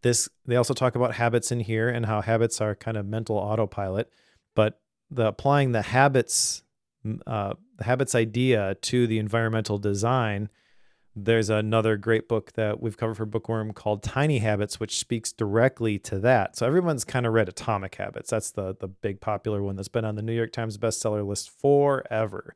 [SPEAKER 2] they also talk about habits in here and how habits are kind of mental autopilot, but applying the habits idea to the environmental design. There's another great book that we've covered for Bookworm called Tiny Habits, which speaks directly to that. So everyone's kind of read Atomic Habits. That's the big popular one that's been on the New York Times bestseller list forever.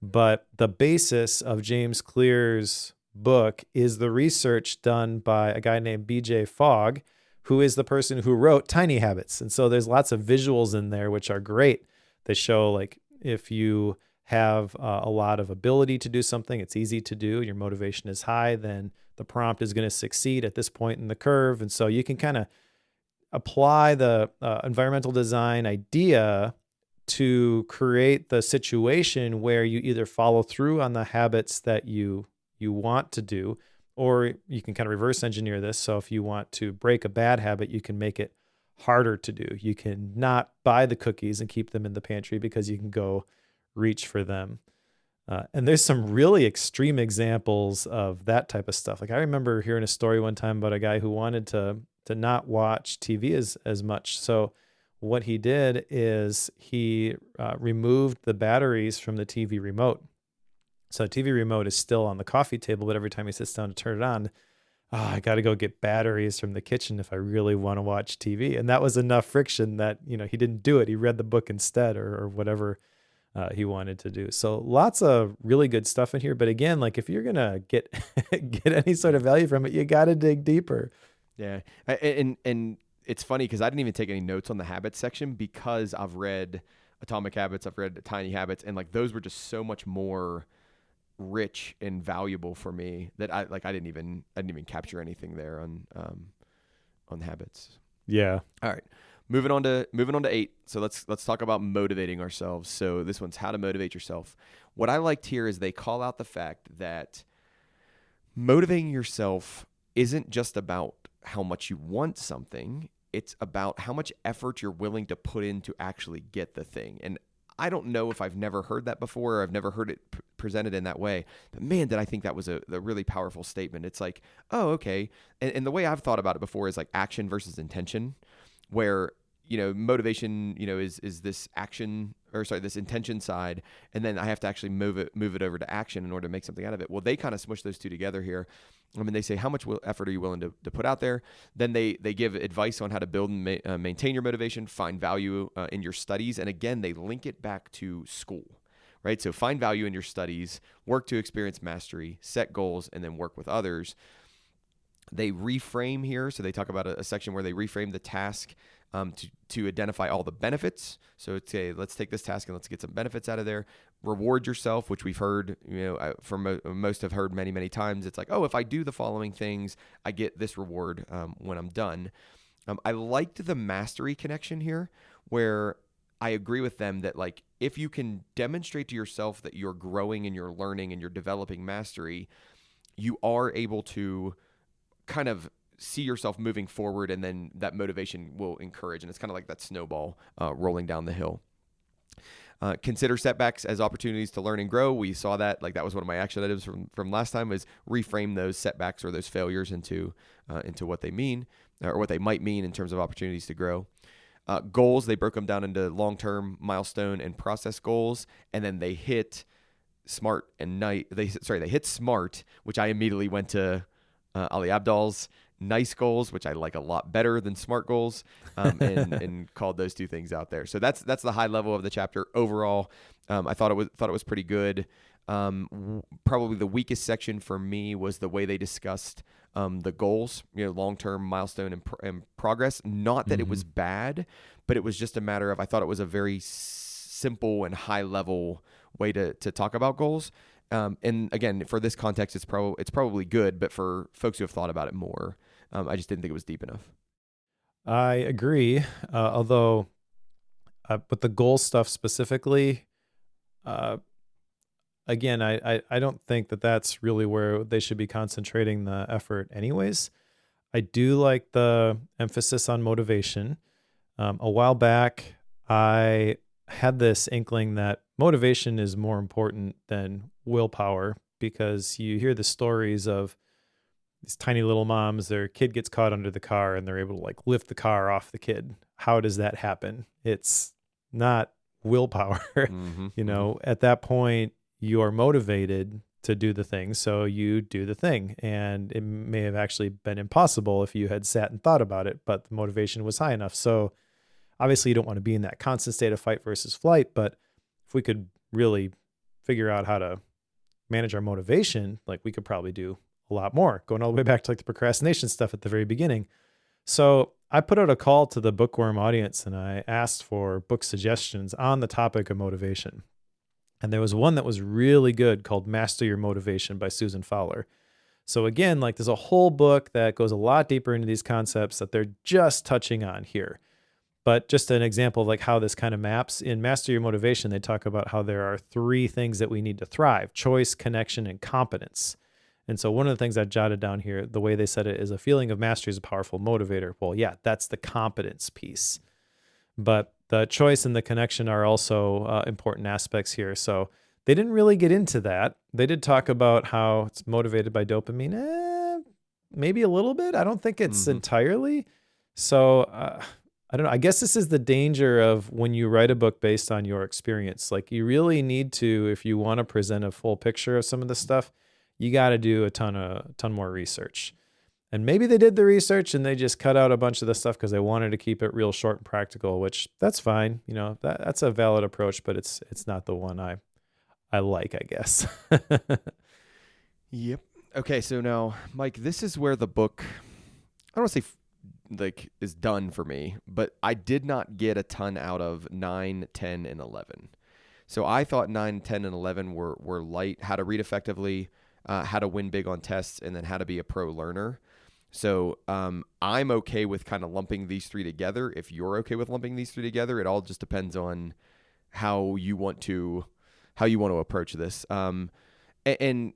[SPEAKER 2] But the basis of James Clear's book is the research done by a guy named B.J. Fogg, who is the person who wrote Tiny Habits. And so there's lots of visuals in there, which are great. They show like if you have a lot of ability to do something, it's easy to do, your motivation is high, then the prompt is going to succeed at this point in the curve. And so you can kind of apply the environmental design idea to create the situation where you either follow through on the habits that you want to do, or you can kind of reverse engineer this. So if you want to break a bad habit, you can make it harder to do. You can not buy the cookies and keep them in the pantry because you can go reach for them. And there's some really extreme examples of that type of stuff. Like I remember hearing a story one time about a guy who wanted to not watch TV as much. So what he did is he removed the batteries from the TV remote. So the TV remote is still on the coffee table, but every time he sits down to turn it on, I got to go get batteries from the kitchen if I really want to watch TV. And that was enough friction that, he didn't do it. He read the book instead or whatever he wanted to do. So lots of really good stuff in here. But again, like if you're going to get any sort of value from it, you got to dig deeper.
[SPEAKER 1] Yeah. And it's funny because I didn't even take any notes on the habits section because I've read Atomic Habits, I've read Tiny Habits, and like those were just so much more rich and valuable for me that I didn't even capture anything there on habits.
[SPEAKER 2] Yeah.
[SPEAKER 1] All right. Moving on to 8. So let's talk about motivating ourselves. So this one's how to motivate yourself. What I liked here is they call out the fact that motivating yourself isn't just about how much you want something. It's about how much effort you're willing to put in to actually get the thing. And I don't know if I've never heard that before or I've never heard it presented in that way. But man, did I think that was a really powerful statement. It's like, oh, okay. And the way I've thought about it before is like action versus intention, where motivation, is this action this intention side, and then I have to actually move it over to action in order to make something out of it. Well, they kind of smush those two together here. I mean, they say, how much effort are you willing to put out there? Then they give advice on how to build and maintain your motivation, find value in your studies. And again, they link it back to school, right? So find value in your studies, work to experience mastery, set goals, and then work with others. They reframe here. So they talk about a section where they reframe the task to identify all the benefits. So say, let's take this task and let's get some benefits out of there. Reward yourself, which we've heard, most have heard many, many times. It's like, oh, if I do the following things, I get this reward when I'm done. I liked the mastery connection here, where I agree with them that like, if you can demonstrate to yourself that you're growing and you're learning and you're developing mastery, you are able to kind of see yourself moving forward, and then that motivation will encourage. And it's kind of like that snowball rolling down the hill. Consider setbacks as opportunities to learn and grow. We saw that, like that was one of my action items from last time, was reframe those setbacks or those failures into what they mean. or what they might mean in terms of opportunities to grow. Goals, they broke them down into long-term, milestone, and process goals, and then they hit SMART and they hit SMART, which I immediately went to Ali Abdaal's NICE goals, which I like a lot better than SMART goals, and called those two things out there. So that's the high level of the chapter overall. I thought it was pretty good. Probably the weakest section for me was the way they discussed the goals, long-term, milestone, and progress. Not that it was bad, but it was just a matter of, I thought it was a very simple and high-level way to talk about goals. And again, for this context, it's probably good, but for folks who have thought about it more, I just didn't think it was deep enough.
[SPEAKER 2] I agree. Although with the goal stuff specifically, again, I don't think that that's really where they should be concentrating the effort anyways. I do like the emphasis on motivation. A while back, I had this inkling that motivation is more important than willpower, because you hear the stories of these tiny little moms, their kid gets caught under the car and they're able to like lift the car off the kid. How does that happen? It's not willpower. At that point, you are motivated to do the thing, so you do the thing. And it may have actually been impossible if you had sat and thought about it, but the motivation was high enough. So obviously you don't want to be in that constant state of fight versus flight, but if we could really figure out how to manage our motivation, like we could probably do a lot more, going all the way back to like the procrastination stuff at the very beginning. So I put out a call to the bookworm audience and I asked for book suggestions on the topic of motivation. And there was one that was really good called Master Your Motivation by Susan Fowler. So again, like there's a whole book that goes a lot deeper into these concepts that they're just touching on here. But just an example of like how this kind of maps. In Master Your Motivation, they talk about how there are 3 things that we need to thrive: choice, connection, and competence. And so one of the things I jotted down here, the way they said it, is a feeling of mastery is a powerful motivator. Well, yeah, that's the competence piece. But the choice and the connection are also important aspects here. So they didn't really get into that. They did talk about how it's motivated by dopamine. Maybe a little bit. I don't think it's entirely. So I don't know. I guess this is the danger of when you write a book based on your experience. Like you really need to, if you want to present a full picture of some of this stuff, you got to do a ton more research. And maybe they did the research and they just cut out a bunch of the stuff because they wanted to keep it real short and practical, which that's fine. That's a valid approach, but it's not the one I like, I guess.
[SPEAKER 1] Yep. Okay. So now, Mike, this is where the book, I don't want to say is done for me, but I did not get a ton out of 9, 10, and 11. So I thought 9, 10, and 11 were light: how to read effectively, how to win big on tests, and then how to be a pro learner. So I'm okay with kind of lumping these 3 together. If you're okay with lumping these 3 together, it all just depends on how you want to approach this. And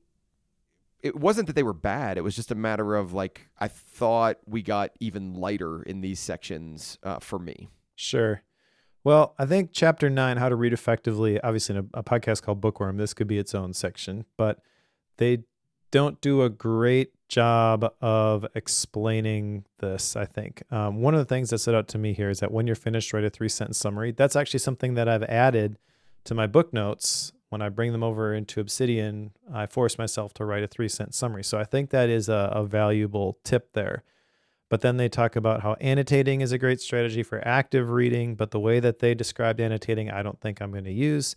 [SPEAKER 1] it wasn't that they were bad. It was just a matter of like, I thought we got even lighter in these sections for me.
[SPEAKER 2] Sure. Well, I think chapter 9, how to read effectively, obviously in a podcast called Bookworm, this could be its own section, but they don't do a great job of explaining this, I think. One of the things that stood out to me here is that when you're finished, write a 3-sentence summary. That's actually something that I've added to my book notes. When I bring them over into Obsidian, I force myself to write a 3-sentence summary. So I think that is a valuable tip there. But then they talk about how annotating is a great strategy for active reading, but the way that they described annotating, I don't think I'm going to use.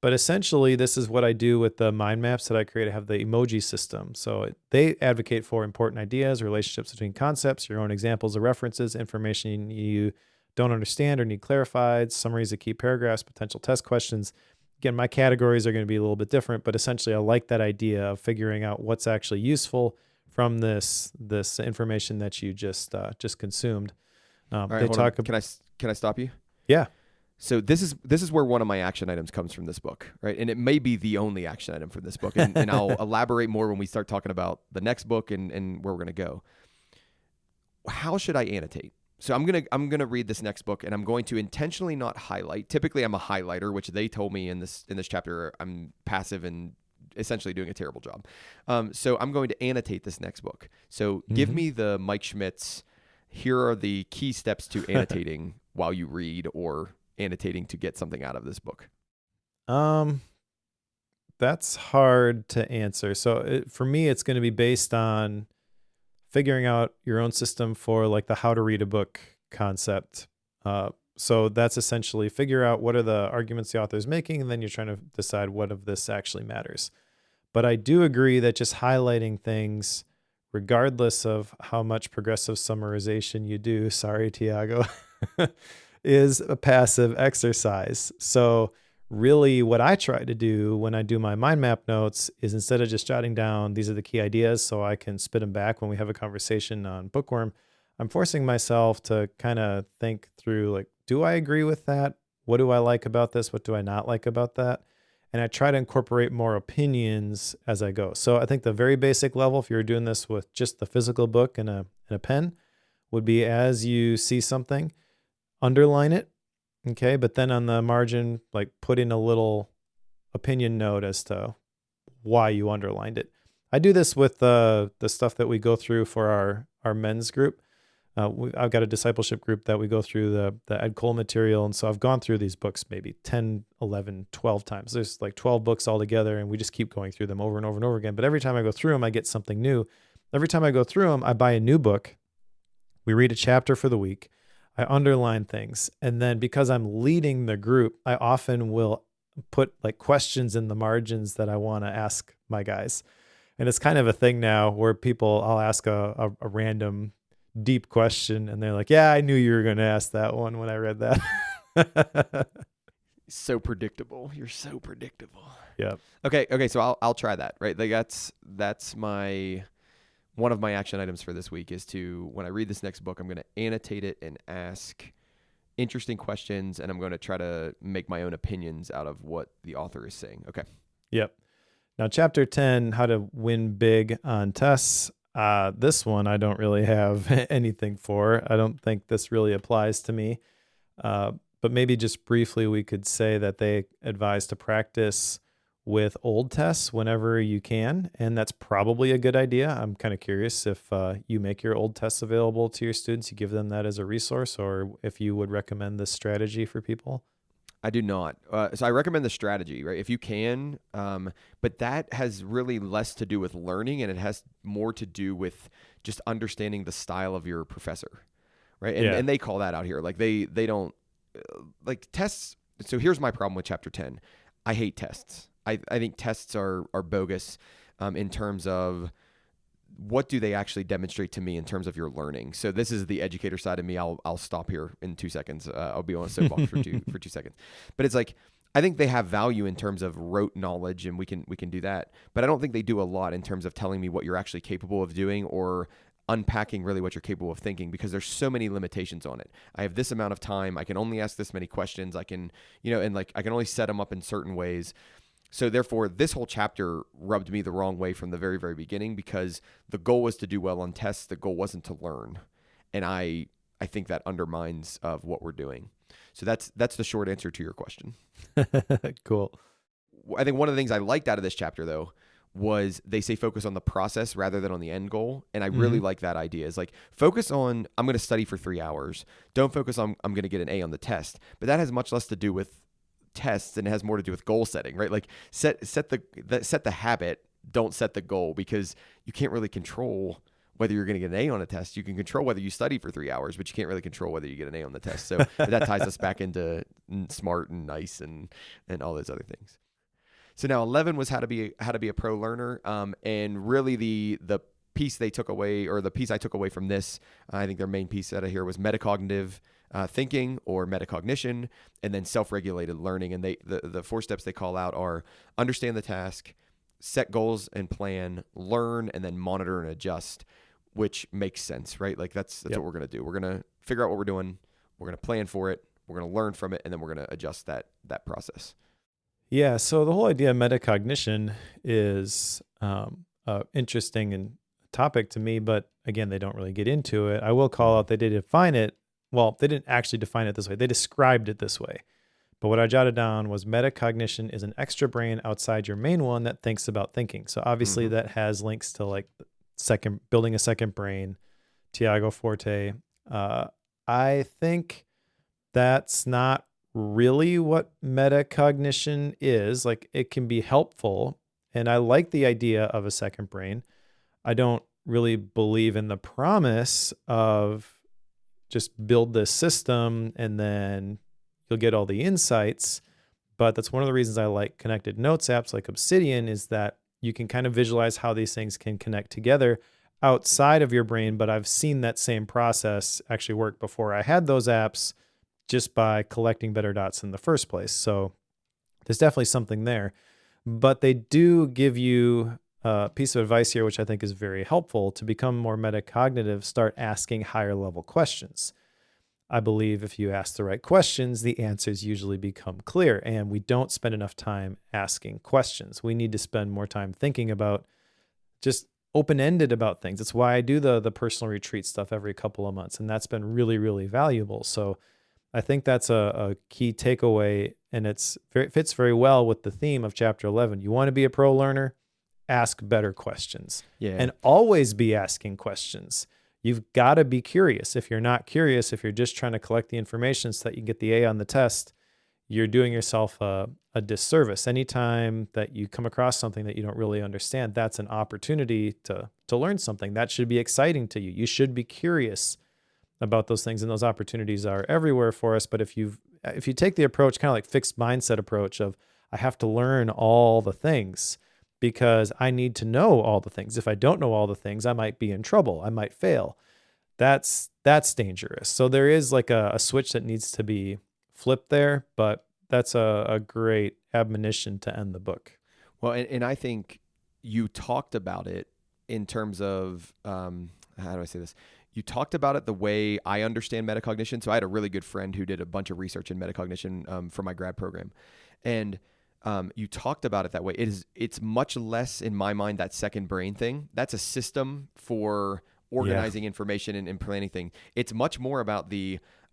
[SPEAKER 2] But essentially, this is what I do with the mind maps that I create. I have the emoji system. So they advocate for important ideas, relationships between concepts, your own examples of references, information you don't understand or need clarified, summaries of key paragraphs, potential test questions. Again, my categories are going to be a little bit different, but essentially I like that idea of figuring out what's actually useful from this information that you just consumed.
[SPEAKER 1] All right, can I stop you?
[SPEAKER 2] Yeah.
[SPEAKER 1] So this is where one of my action items comes from this book, right? And it may be the only action item from this book, and I'll elaborate more when we start talking about the next book and where we're gonna go. How should I annotate? So I'm gonna read this next book, and I'm going to intentionally not highlight. Typically, I'm a highlighter, which they told me in this chapter I'm passive and essentially doing a terrible job. So I'm going to annotate this next book. So give me the Mike Schmitz here are the key steps to annotating while you read or annotating to get something out of this book?
[SPEAKER 2] That's hard to answer. So for me, it's going to be based on figuring out your own system for like the how to read a book concept. So that's essentially figure out what are the arguments the author is making, and then you're trying to decide what of this actually matters. But I do agree that just highlighting things, regardless of how much progressive summarization you do, sorry, Tiago, is a passive exercise. So really what I try to do when I do my mind map notes is instead of just jotting down, these are the key ideas so I can spit them back when we have a conversation on Bookworm, I'm forcing myself to kind of think through, like, do I agree with that? What do I like about this? What do I not like about that? And I try to incorporate more opinions as I go. So I think the very basic level, if you're doing this with just the physical book and a pen, would be as you see something, underline it. Okay. But then on the margin, like put in a little opinion note as to why you underlined it. I do this with the stuff that we go through for our men's group. I've got a discipleship group that we go through the Ed Cole material. And so I've gone through these books maybe 10, 11, 12 times. There's like 12 books altogether, and we just keep going through them over and over and over again. But every time I go through them, I get something new. Every time I go through them, I buy a new book. We read a chapter for the week. I underline things. And then because I'm leading the group, I often will put like questions in the margins that I want to ask my guys. And it's kind of a thing now where I'll ask a random deep question and they're like, yeah, I knew you were going to ask that one when I read that.
[SPEAKER 1] So predictable. You're so predictable.
[SPEAKER 2] Yeah.
[SPEAKER 1] Okay. So I'll try that. Right. Like that's one of my action items for this week is to, when I read this next book, I'm going to annotate it and ask interesting questions, and I'm going to try to make my own opinions out of what the author is saying. Okay.
[SPEAKER 2] Yep. Now, chapter 10, how to win big on tests. This one I don't really have anything for. I don't think this really applies to me. But maybe just briefly, we could say that they advise to practice with old tests whenever you can. And that's probably a good idea. I'm kind of curious if you make your old tests available to your students, you give them that as a resource, or if you would recommend this strategy for people.
[SPEAKER 1] I do not. So I recommend the strategy, right? If you can, but that has really less to do with learning, and it has more to do with just understanding the style of your professor, right? And they call that out here. Like they don't like tests. So here's my problem with chapter 10. I hate tests. I think tests are bogus in terms of what do they actually demonstrate to me in terms of your learning. So this is the educator side of me. I'll stop here in 2 seconds. I'll be on a soapbox for 2 seconds. But it's like, I think they have value in terms of rote knowledge, and we can do that. But I don't think they do a lot in terms of telling me what you're actually capable of doing or unpacking really what you're capable of thinking, because there's so many limitations on it. I have this amount of time. I can only ask this many questions. I can, and like I can only set them up in certain ways. So therefore, this whole chapter rubbed me the wrong way from the very, very beginning, because the goal was to do well on tests. The goal wasn't to learn. And I think that undermines of what we're doing. So that's the short answer to your question.
[SPEAKER 2] Cool.
[SPEAKER 1] I think one of the things I liked out of this chapter, though, was they say focus on the process rather than on the end goal. And I really like that idea. Is like, focus on, I'm going to study for 3 hours. Don't focus on, I'm going to get an A on the test. But that has much less to do with tests, and it has more to do with goal setting, right? Like set the habit, don't set the goal, because you can't really control whether you're going to get an A on a test. You can control whether you study for 3 hours, but you can't really control whether you get an A on the test. So that ties us back into smart and nice and all those other things. So now 11 was how to be a pro learner. And really the piece they took away, or the piece I took away from this, I think their main piece out of here was metacognitive thinking or metacognition, and then self-regulated learning. And the 4 steps they call out are understand the task, set goals and plan, learn, and then monitor and adjust, which makes sense, right? Like that's what we're going to do. We're going to figure out what we're doing. We're going to plan for it. We're going to learn from it. And then we're going to adjust that process.
[SPEAKER 2] Yeah. So the whole idea of metacognition is interesting and topic to me, but again, they don't really get into it. I will call out, they did define it. Well, they didn't actually define it this way. They described it this way. But what I jotted down was metacognition is an extra brain outside your main one that thinks about thinking. So obviously that has links to like building a second brain, Tiago Forte. I think that's not really what metacognition is. Like, it can be helpful, and I like the idea of a second brain. I don't really believe in the promise of just build this system and then you'll get all the insights. But that's one of the reasons I like connected notes apps like Obsidian, is that you can kind of visualize how these things can connect together outside of your brain. But I've seen that same process actually work before I had those apps, just by collecting better dots in the first place. So there's definitely something there. But they do give you a piece of advice here, which I think is very helpful. To become more metacognitive, start asking higher level questions. I believe if you ask the right questions, the answers usually become clear. And we don't spend enough time asking questions. We need to spend more time thinking about, just open-ended about things. That's why I do the personal retreat stuff every couple of months. And that's been really, really valuable. So I think that's a key takeaway. And it fits very well with the theme of chapter 11. You want to be a pro learner? Ask better questions.
[SPEAKER 1] Yeah.
[SPEAKER 2] And always be asking questions. You've got to be curious. If you're not curious, if you're just trying to collect the information so that you get the A on the test, you're doing yourself a disservice. Anytime that you come across something that you don't really understand, that's an opportunity to learn something. That should be exciting to you. You should be curious about those things, and those opportunities are everywhere for us. But if you take the approach, kind of like fixed mindset approach of, I have to learn all the things because I need to know all the things. If I don't know all the things, I might be in trouble. I might fail. That's dangerous. So there is like a switch that needs to be flipped there, but that's a great admonition to end the book.
[SPEAKER 1] Well, and I think you talked about it in terms of, how do I say this? You talked about it the way I understand metacognition. So I had a really good friend who did a bunch of research in metacognition for my grad program. And you talked about it that way. It's much less, in my mind, that second brain thing. That's a system for organizing information and planning things. It's much more about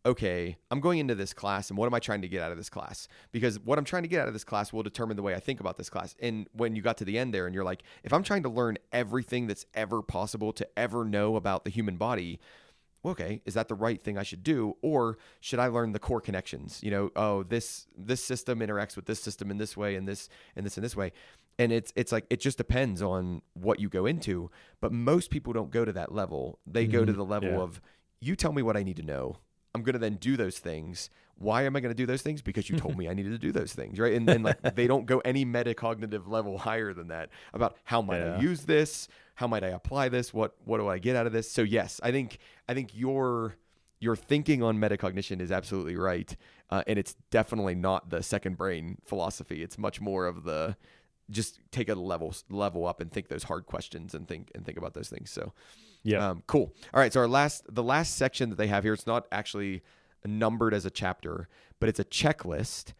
[SPEAKER 1] okay, I'm going into this class, and what am I trying to get out of this class? Because what I'm trying to get out of this class will determine the way I think about this class. And when you got to the end there and you're like, if I'm trying to learn everything that's ever possible to ever know about the human body, okay, is that the right thing I should do? Or should I learn the core connections? This system interacts with this system in this way, and this and this and this way. And it's like, it just depends on what you go into. But most people don't go to that level. They go to the level of, you tell me what I need to know. I'm going to then do those things. Why am I going to do those things? Because you told me I needed to do those things, right? And then like they don't go any metacognitive level higher than that about how might I use this? How might I apply this? What do I get out of this? So yes, I think your thinking on metacognition is absolutely right, and it's definitely not the second brain philosophy. It's much more of the just take a level up and think those hard questions and think about those things. So yeah, cool. All right, so the last section that they have here, it's not actually numbered as a chapter, but it's a checklist.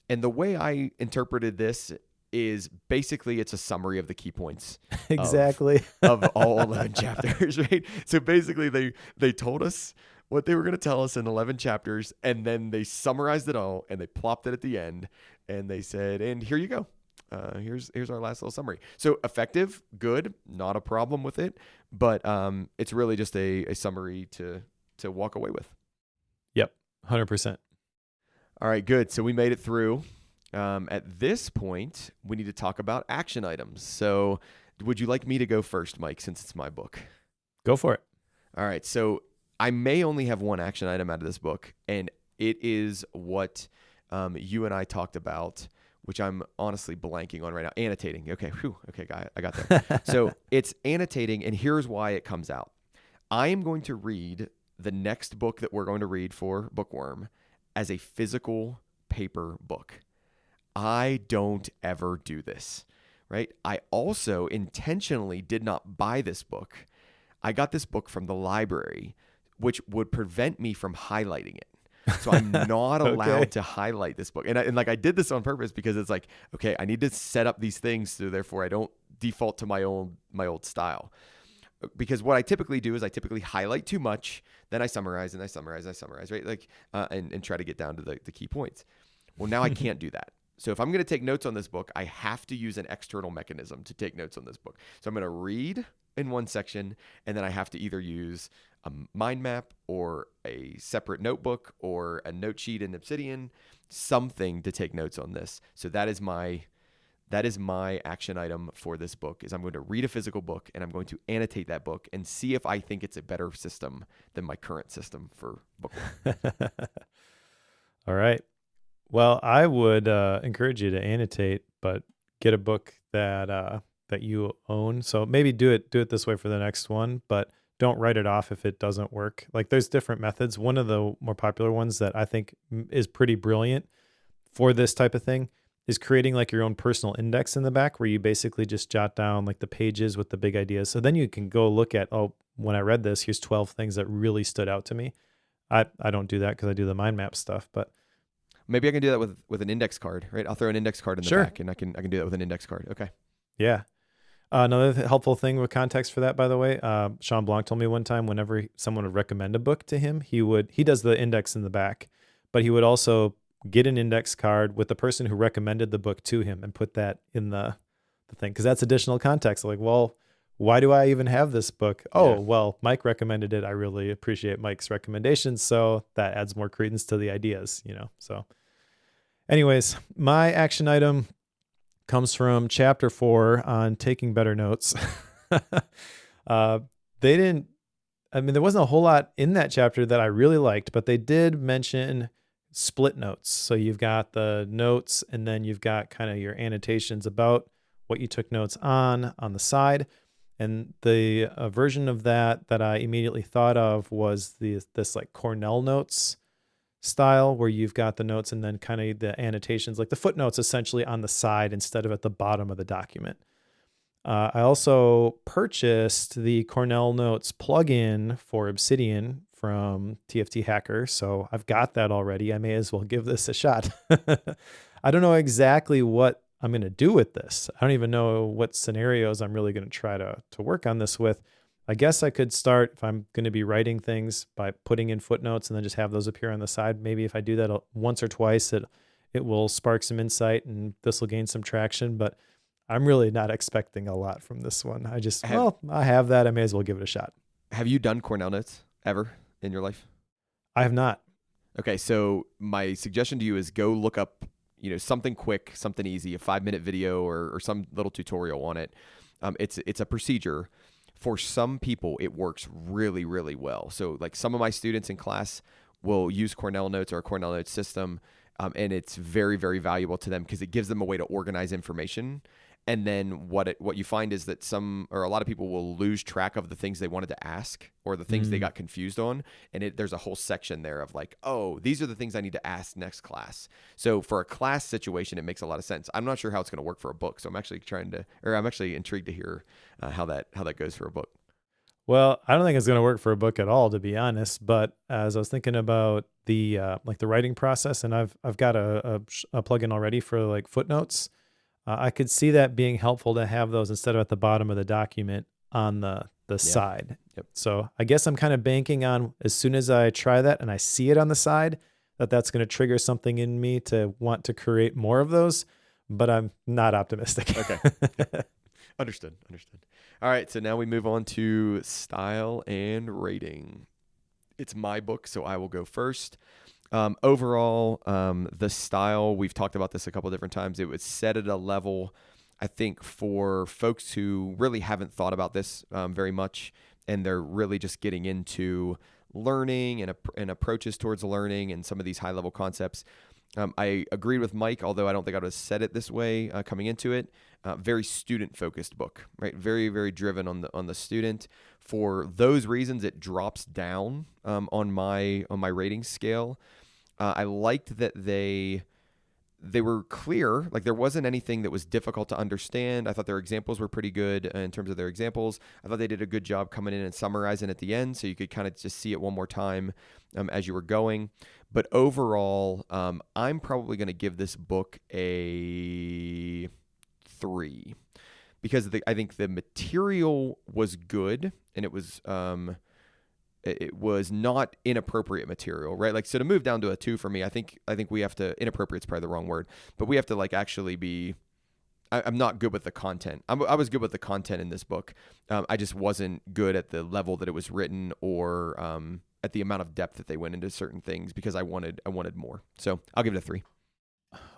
[SPEAKER 1] And the way I interpreted this is basically it's a summary of the key points
[SPEAKER 2] exactly
[SPEAKER 1] of all 11 chapters, right? So basically they told us what they were going to tell us in 11 chapters, and then they summarized it all and they plopped it at the end, and they said, and here you go. Here's our last little summary. So effective, good, not a problem with it, but it's really just a summary to walk away with.
[SPEAKER 2] Yep, 100%.
[SPEAKER 1] All right, good. So we made it through. At this point, we need to talk about action items. So would you like me to go first, Mike, since it's my book?
[SPEAKER 2] Go for it.
[SPEAKER 1] All right. So I may only have one action item out of this book, and it is what you and I talked about, which I'm honestly blanking on right now. Annotating. Okay. Whew. Okay, I got there. So it's annotating, and here's why it comes out. I am going to read the next book that we're going to read for Bookworm as a physical paper book. I don't ever do this, right? I also intentionally did not buy this book. I got this book from the library, which would prevent me from highlighting it. So I'm not allowed to highlight this book. And I did this on purpose because it's like, okay, I need to set up these things so therefore I don't default to my old style. Because what I typically do is I typically highlight too much, then I summarize, right? Like, and try to get down to the key points. Well, now I can't do that. So if I'm going to take notes on this book, I have to use an external mechanism to take notes on this book. So I'm going to read in one section, and then I have to either use a mind map or a separate notebook or a note sheet in Obsidian, something to take notes on this. So that is my action item for this book. Is I'm going to read a physical book and I'm going to annotate that book and see if I think it's a better system than my current system for book one.
[SPEAKER 2] All right. Well, I would encourage you to annotate, but get a book that you own. So maybe do it this way for the next one, but don't write it off if it doesn't work. Like there's different methods. One of the more popular ones that I think is pretty brilliant for this type of thing is creating like your own personal index in the back where you basically just jot down like the pages with the big ideas. So then you can go look at, oh, when I read this, here's 12 things that really stood out to me. I don't do that because I do the mind map stuff, but
[SPEAKER 1] maybe I can do that with an index card, right? I'll throw an index card in the back and I can do that with an index card. Okay.
[SPEAKER 2] Yeah. Another helpful thing with context for that, by the way, Sean Blanc told me one time whenever someone would recommend a book to him, he does the index in the back, but he would also get an index card with the person who recommended the book to him and put that in the thing. Cause that's additional context. Like, well, why do I even have this book? Oh, well, Mike recommended it. I really appreciate Mike's recommendations. So that adds more credence to the ideas, so anyways, my action item comes from chapter 4 on taking better notes. There wasn't a whole lot in that chapter that I really liked, but they did mention split notes. So you've got the notes and then you've got kind of your annotations about what you took notes on the side. And the version of that I immediately thought of was this like Cornell notes style where you've got the notes and then kind of the annotations, like the footnotes essentially on the side instead of at the bottom of the document. I also purchased the Cornell Notes plugin for Obsidian from TFT Hacker, so I've got that already. I may as well give this a shot. I don't know exactly what I'm going to do with this. I don't even know what scenarios I'm really going to try to work on this with. I guess I could start, if I'm going to be writing things, by putting in footnotes and then just have those appear on the side. Maybe if I do that once or twice, it will spark some insight and this will gain some traction. But I'm really not expecting a lot from this one. I have that. I may as well give it a shot.
[SPEAKER 1] Have you done Cornell Notes ever in your life? I
[SPEAKER 2] have not.
[SPEAKER 1] Okay, so my suggestion to you is go look up, something quick, something easy, a 5-minute video or some little tutorial on it. It's a procedure. For some people, it works really, really well. So like some of my students in class will use Cornell Notes or a Cornell Notes system, and it's very, very valuable to them because it gives them a way to organize information. And then what you find is that a lot of people will lose track of the things they wanted to ask or the things they got confused on. And there's a whole section there of like, oh, these are the things I need to ask next class. So for a class situation, it makes a lot of sense. I'm not sure how it's going to work for a book. So I'm actually intrigued to hear how that goes for a book.
[SPEAKER 2] Well, I don't think it's going to work for a book at all, to be honest. But as I was thinking about the writing process, and I've got a plugin already for like footnotes. I could see that being helpful to have those instead of at the bottom of the document on the side.
[SPEAKER 1] Yep.
[SPEAKER 2] So I guess I'm kind of banking on as soon as I try that and I see it on the side, that's going to trigger something in me to want to create more of those, but I'm not optimistic.
[SPEAKER 1] Okay. Understood. All right. So now we move on to style and rating. It's my book, so I will go first. Overall, the style, we've talked about this a couple of different times. It was set at a level, I think, for folks who really haven't thought about this very much, and they're really just getting into learning and approaches towards learning and some of these high-level concepts. I agreed with Mike, although I don't think I would have said it this way coming into it. Very student-focused book, right? Very, very driven on the student. For those reasons, it drops down on my rating scale. I liked that they were clear. Like there wasn't anything that was difficult to understand. I thought their examples were pretty good in terms of their examples. I thought they did a good job coming in and summarizing at the end, so you could kind of just see it one more time as you were going. But overall, I'm probably going to give this book a 3 because I think the material was good and it was not inappropriate material, right? Like, so to move down to a 2 for me, I think we have to, inappropriate is probably the wrong word, but we have to like actually be I'm not good with the content. I was good with the content in this book. I just wasn't good at the level that it was written, or at the amount of depth that they went into certain things, because I wanted more. So I'll give it a 3.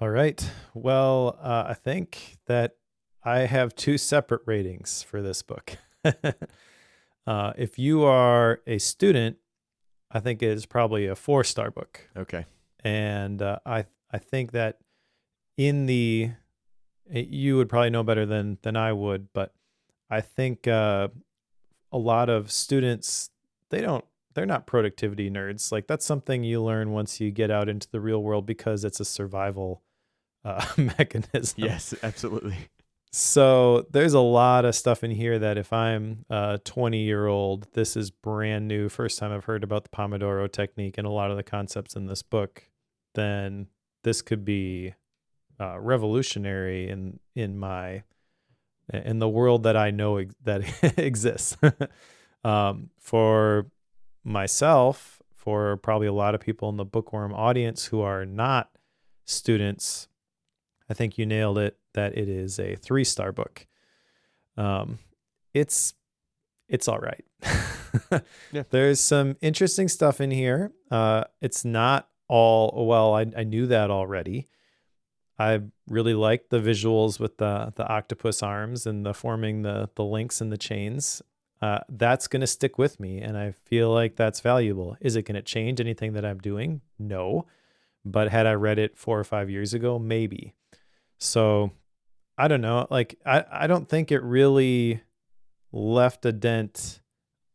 [SPEAKER 2] All right. Well, I think that I have 2 separate ratings for this book. If you are a student, I think it is probably a 4-star book.
[SPEAKER 1] Okay.
[SPEAKER 2] And I think that you would probably know better than I would, but I think a lot of students, they're not productivity nerds. Like, that's something you learn once you get out into the real world, because it's a survival mechanism.
[SPEAKER 1] Yes, absolutely.
[SPEAKER 2] So there's a lot of stuff in here that if I'm a 20-year-old, this is brand new, first time I've heard about the Pomodoro technique and a lot of the concepts in this book, then this could be revolutionary in the world that I know that exists. For myself, for probably a lot of people in the bookworm audience who are not students, I think you nailed it, that it is a 3-star book. It's all right.
[SPEAKER 1] Yeah.
[SPEAKER 2] There's some interesting stuff in here. It's not all, well, I knew that already. I really like the visuals with the octopus arms and the forming the links and the chains. That's going to stick with me, and I feel like that's valuable. Is it going to change anything that I'm doing? No. But had I read it 4 or 5 years ago, maybe. So I don't know. Like, I don't think it really left a dent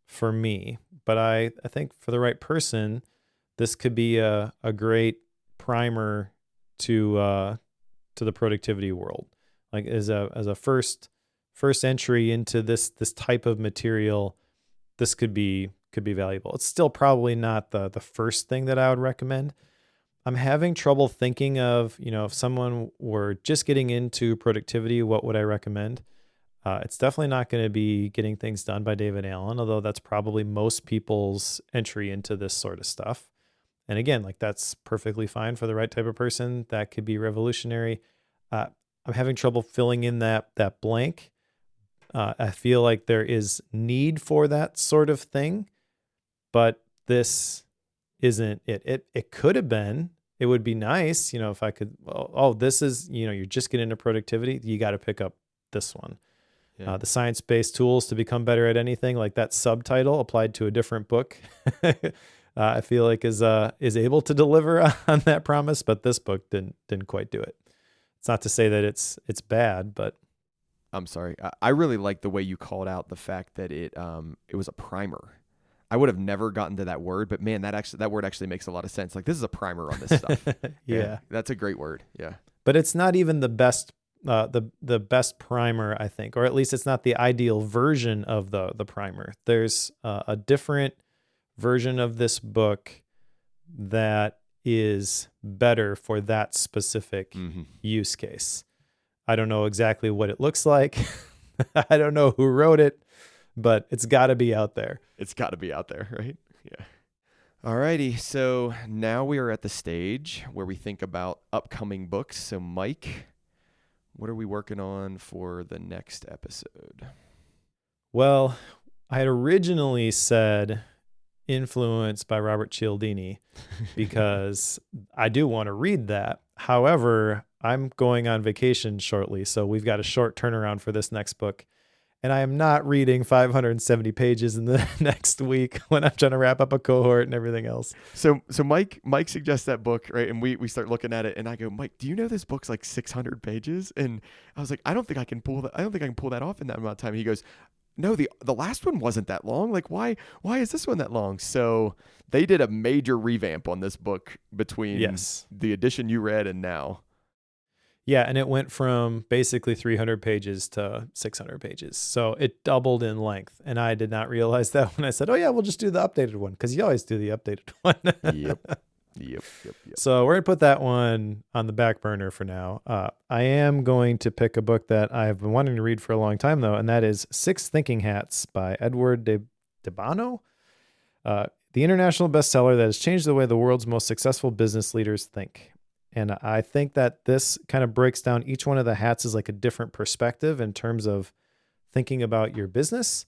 [SPEAKER 2] for me, but I think for the right person, this could be a great primer to the productivity world. Like, as a first entry into this type of material, this could be valuable. It's still probably not the first thing that I would recommend. I'm having trouble thinking of, if someone were just getting into productivity, what would I recommend? It's definitely not going to be Getting Things Done by David Allen, although that's probably most people's entry into this sort of stuff. And again, like, that's perfectly fine for the right type of person. That could be revolutionary. I'm having trouble filling in that blank. I feel like there is need for that sort of thing, but this isn't it. It could have been. It would be nice, if I could. Oh, this is, you're just getting into productivity. You got to pick up this one. Yeah. The science-based tools to become better at anything, like that subtitle applied to a different book. I feel like is able to deliver on that promise, but this book didn't quite do it. It's not to say that it's bad, but
[SPEAKER 1] I'm sorry. I really like the way you called out the fact that it was a primer. I would have never gotten to that word, but man, that word actually makes a lot of sense. Like, this is a primer on this stuff.
[SPEAKER 2] Yeah,
[SPEAKER 1] that's a great word. Yeah,
[SPEAKER 2] but it's not even the best. The best primer, I think, or at least it's not the ideal version of the primer. There's a different version of this book that is better for that specific use case. I don't know exactly what it looks like. I don't know who wrote it, but it's got to be out there.
[SPEAKER 1] It's got to be out there, right? Yeah. All righty. So now we are at the stage where we think about upcoming books. So, Mike, what are we working on for the next episode?
[SPEAKER 2] Well, I had originally said Influence by Robert Cialdini because I do want to read that. However, I'm going on vacation shortly, so we've got a short turnaround for this next book. And I am not reading 570 pages in the next week when I'm trying to wrap up a cohort and everything else.
[SPEAKER 1] So Mike suggests that book, right? And we start looking at it, and I go, Mike, do you know this book's like 600 pages? And I was like, I don't think I can pull that off in that amount of time. And he goes, no, the last one wasn't that long. Like, why is this one that long? So they did a major revamp on this book between the edition you read and now.
[SPEAKER 2] Yeah, and it went from basically 300 pages to 600 pages. So it doubled in length. And I did not realize that when I said, oh, yeah, we'll just do the updated one, because you always do the updated one.
[SPEAKER 1] Yep.
[SPEAKER 2] So we're going to put that one on the back burner for now. I am going to pick a book that I've been wanting to read for a long time, though, and that is Six Thinking Hats by Edward de Bono, the international bestseller that has changed the way the world's most successful business leaders think. And I think that this kind of breaks down each one of the hats as like a different perspective in terms of thinking about your business.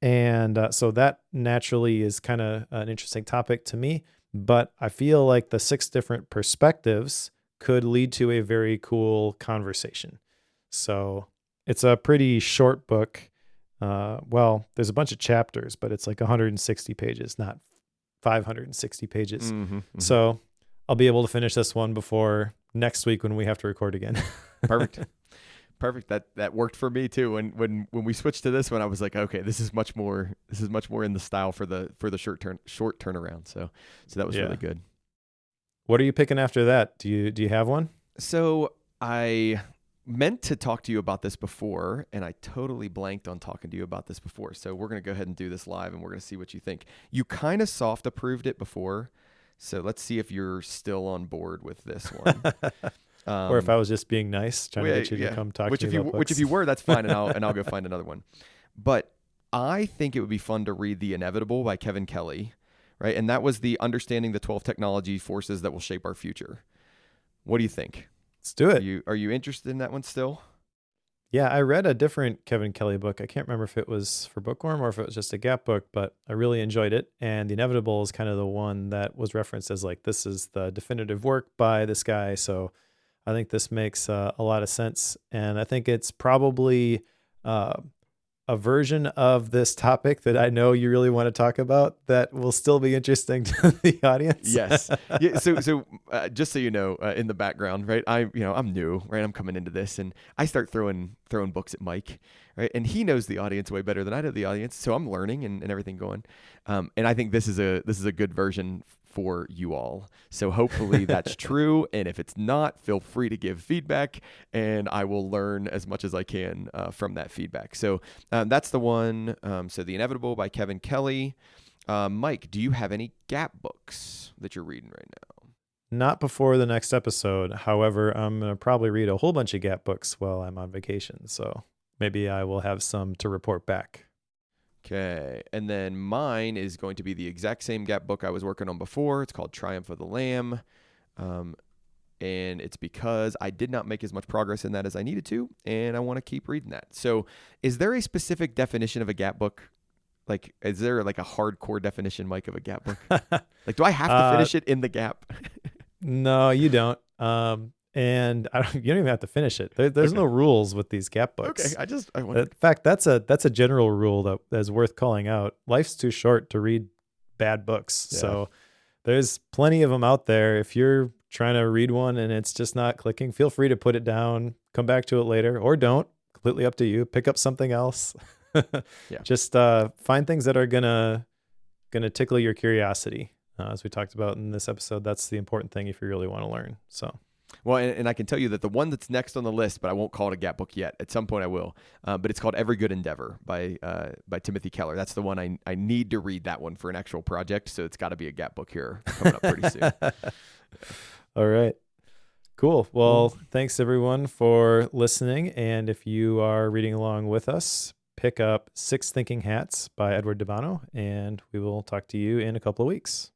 [SPEAKER 2] And so that naturally is kind of an interesting topic to me. But I feel like the 6 different perspectives could lead to a very cool conversation. So it's a pretty short book. Well, there's a bunch of chapters, but it's like 160 pages, not 560 pages. So I'll be able to finish this one before next week when we have to record again.
[SPEAKER 1] Perfect. That worked for me too. When we switched to this one, I was like, okay, this is much more in the style for the short turnaround. So that was really good.
[SPEAKER 2] What are you picking after that? Do you have one?
[SPEAKER 1] So I meant to talk to you about this before, and I totally blanked on talking to you about this before. So we're going to go ahead and do this live, and we're going to see what you think. You kind of soft approved it before, so let's see if you're still on board with this one.
[SPEAKER 2] Or if I was just being nice, trying to get you to come talk to me about books.
[SPEAKER 1] Which if you were, that's fine, and I'll go find another one. But I think it would be fun to read The Inevitable by Kevin Kelly, right? And that was the Understanding the 12 Technology Forces That Will Shape Our Future. What do you think?
[SPEAKER 2] Let's do it.
[SPEAKER 1] Are you interested in that one still?
[SPEAKER 2] Yeah, I read a different Kevin Kelly book. I can't remember if it was for Bookworm or if it was just a Gap book, but I really enjoyed it. And The Inevitable is kind of the one that was referenced as like, this is the definitive work by this guy. So I think this makes a lot of sense. And I think it's probably a version of this topic that I know you really want to talk about that will still be interesting to the audience.
[SPEAKER 1] Yes. Yeah. So just so you know, in the background, right? I'm new, right? I'm coming into this, and I start throwing books at Mike, right? And he knows the audience way better than I know the audience, so I'm learning and everything going. And I think this is a good version for you all. So hopefully that's true. And if it's not, feel free to give feedback, and I will learn as much as I can from that feedback. So that's the one. So The Inevitable by Kevin Kelly. Mike, do you have any Gap books that you're reading right now?
[SPEAKER 2] Not before the next episode. However, I'm going to probably read a whole bunch of Gap books while I'm on vacation. So maybe I will have some to report back.
[SPEAKER 1] Okay. And then mine is going to be the exact same Gap book I was working on before. It's called Triumph of the Lamb. And it's because I did not make as much progress in that as I needed to, and I want to keep reading that. So is there a specific definition of a Gap book? Like, is there like a hardcore definition, Mike, of a Gap book? Like, do I have to finish it in the Gap?
[SPEAKER 2] No, you don't. And you don't even have to finish it. There's no rules with these Gap books.
[SPEAKER 1] Okay,
[SPEAKER 2] In fact, that's a general rule that's worth calling out. Life's too short to read bad books. Yeah. So there's plenty of them out there. If you're trying to read one and it's just not clicking, feel free to put it down, come back to it later, or don't. Completely up to you. Pick up something else. Yeah. Just find things that are gonna tickle your curiosity. As we talked about in this episode, that's the important thing if you really want to learn. So.
[SPEAKER 1] Well, and I can tell you that the one that's next on the list, but I won't call it a Gap book yet. At some point I will. But it's called Every Good Endeavor by Timothy Keller. That's the one I need to read that one for an actual project. So it's got to be a Gap book here coming up pretty soon.
[SPEAKER 2] All right. Cool. Well, thanks everyone for listening. And if you are reading along with us, pick up 6 Thinking Hats by Edward Devano, and we will talk to you in a couple of weeks.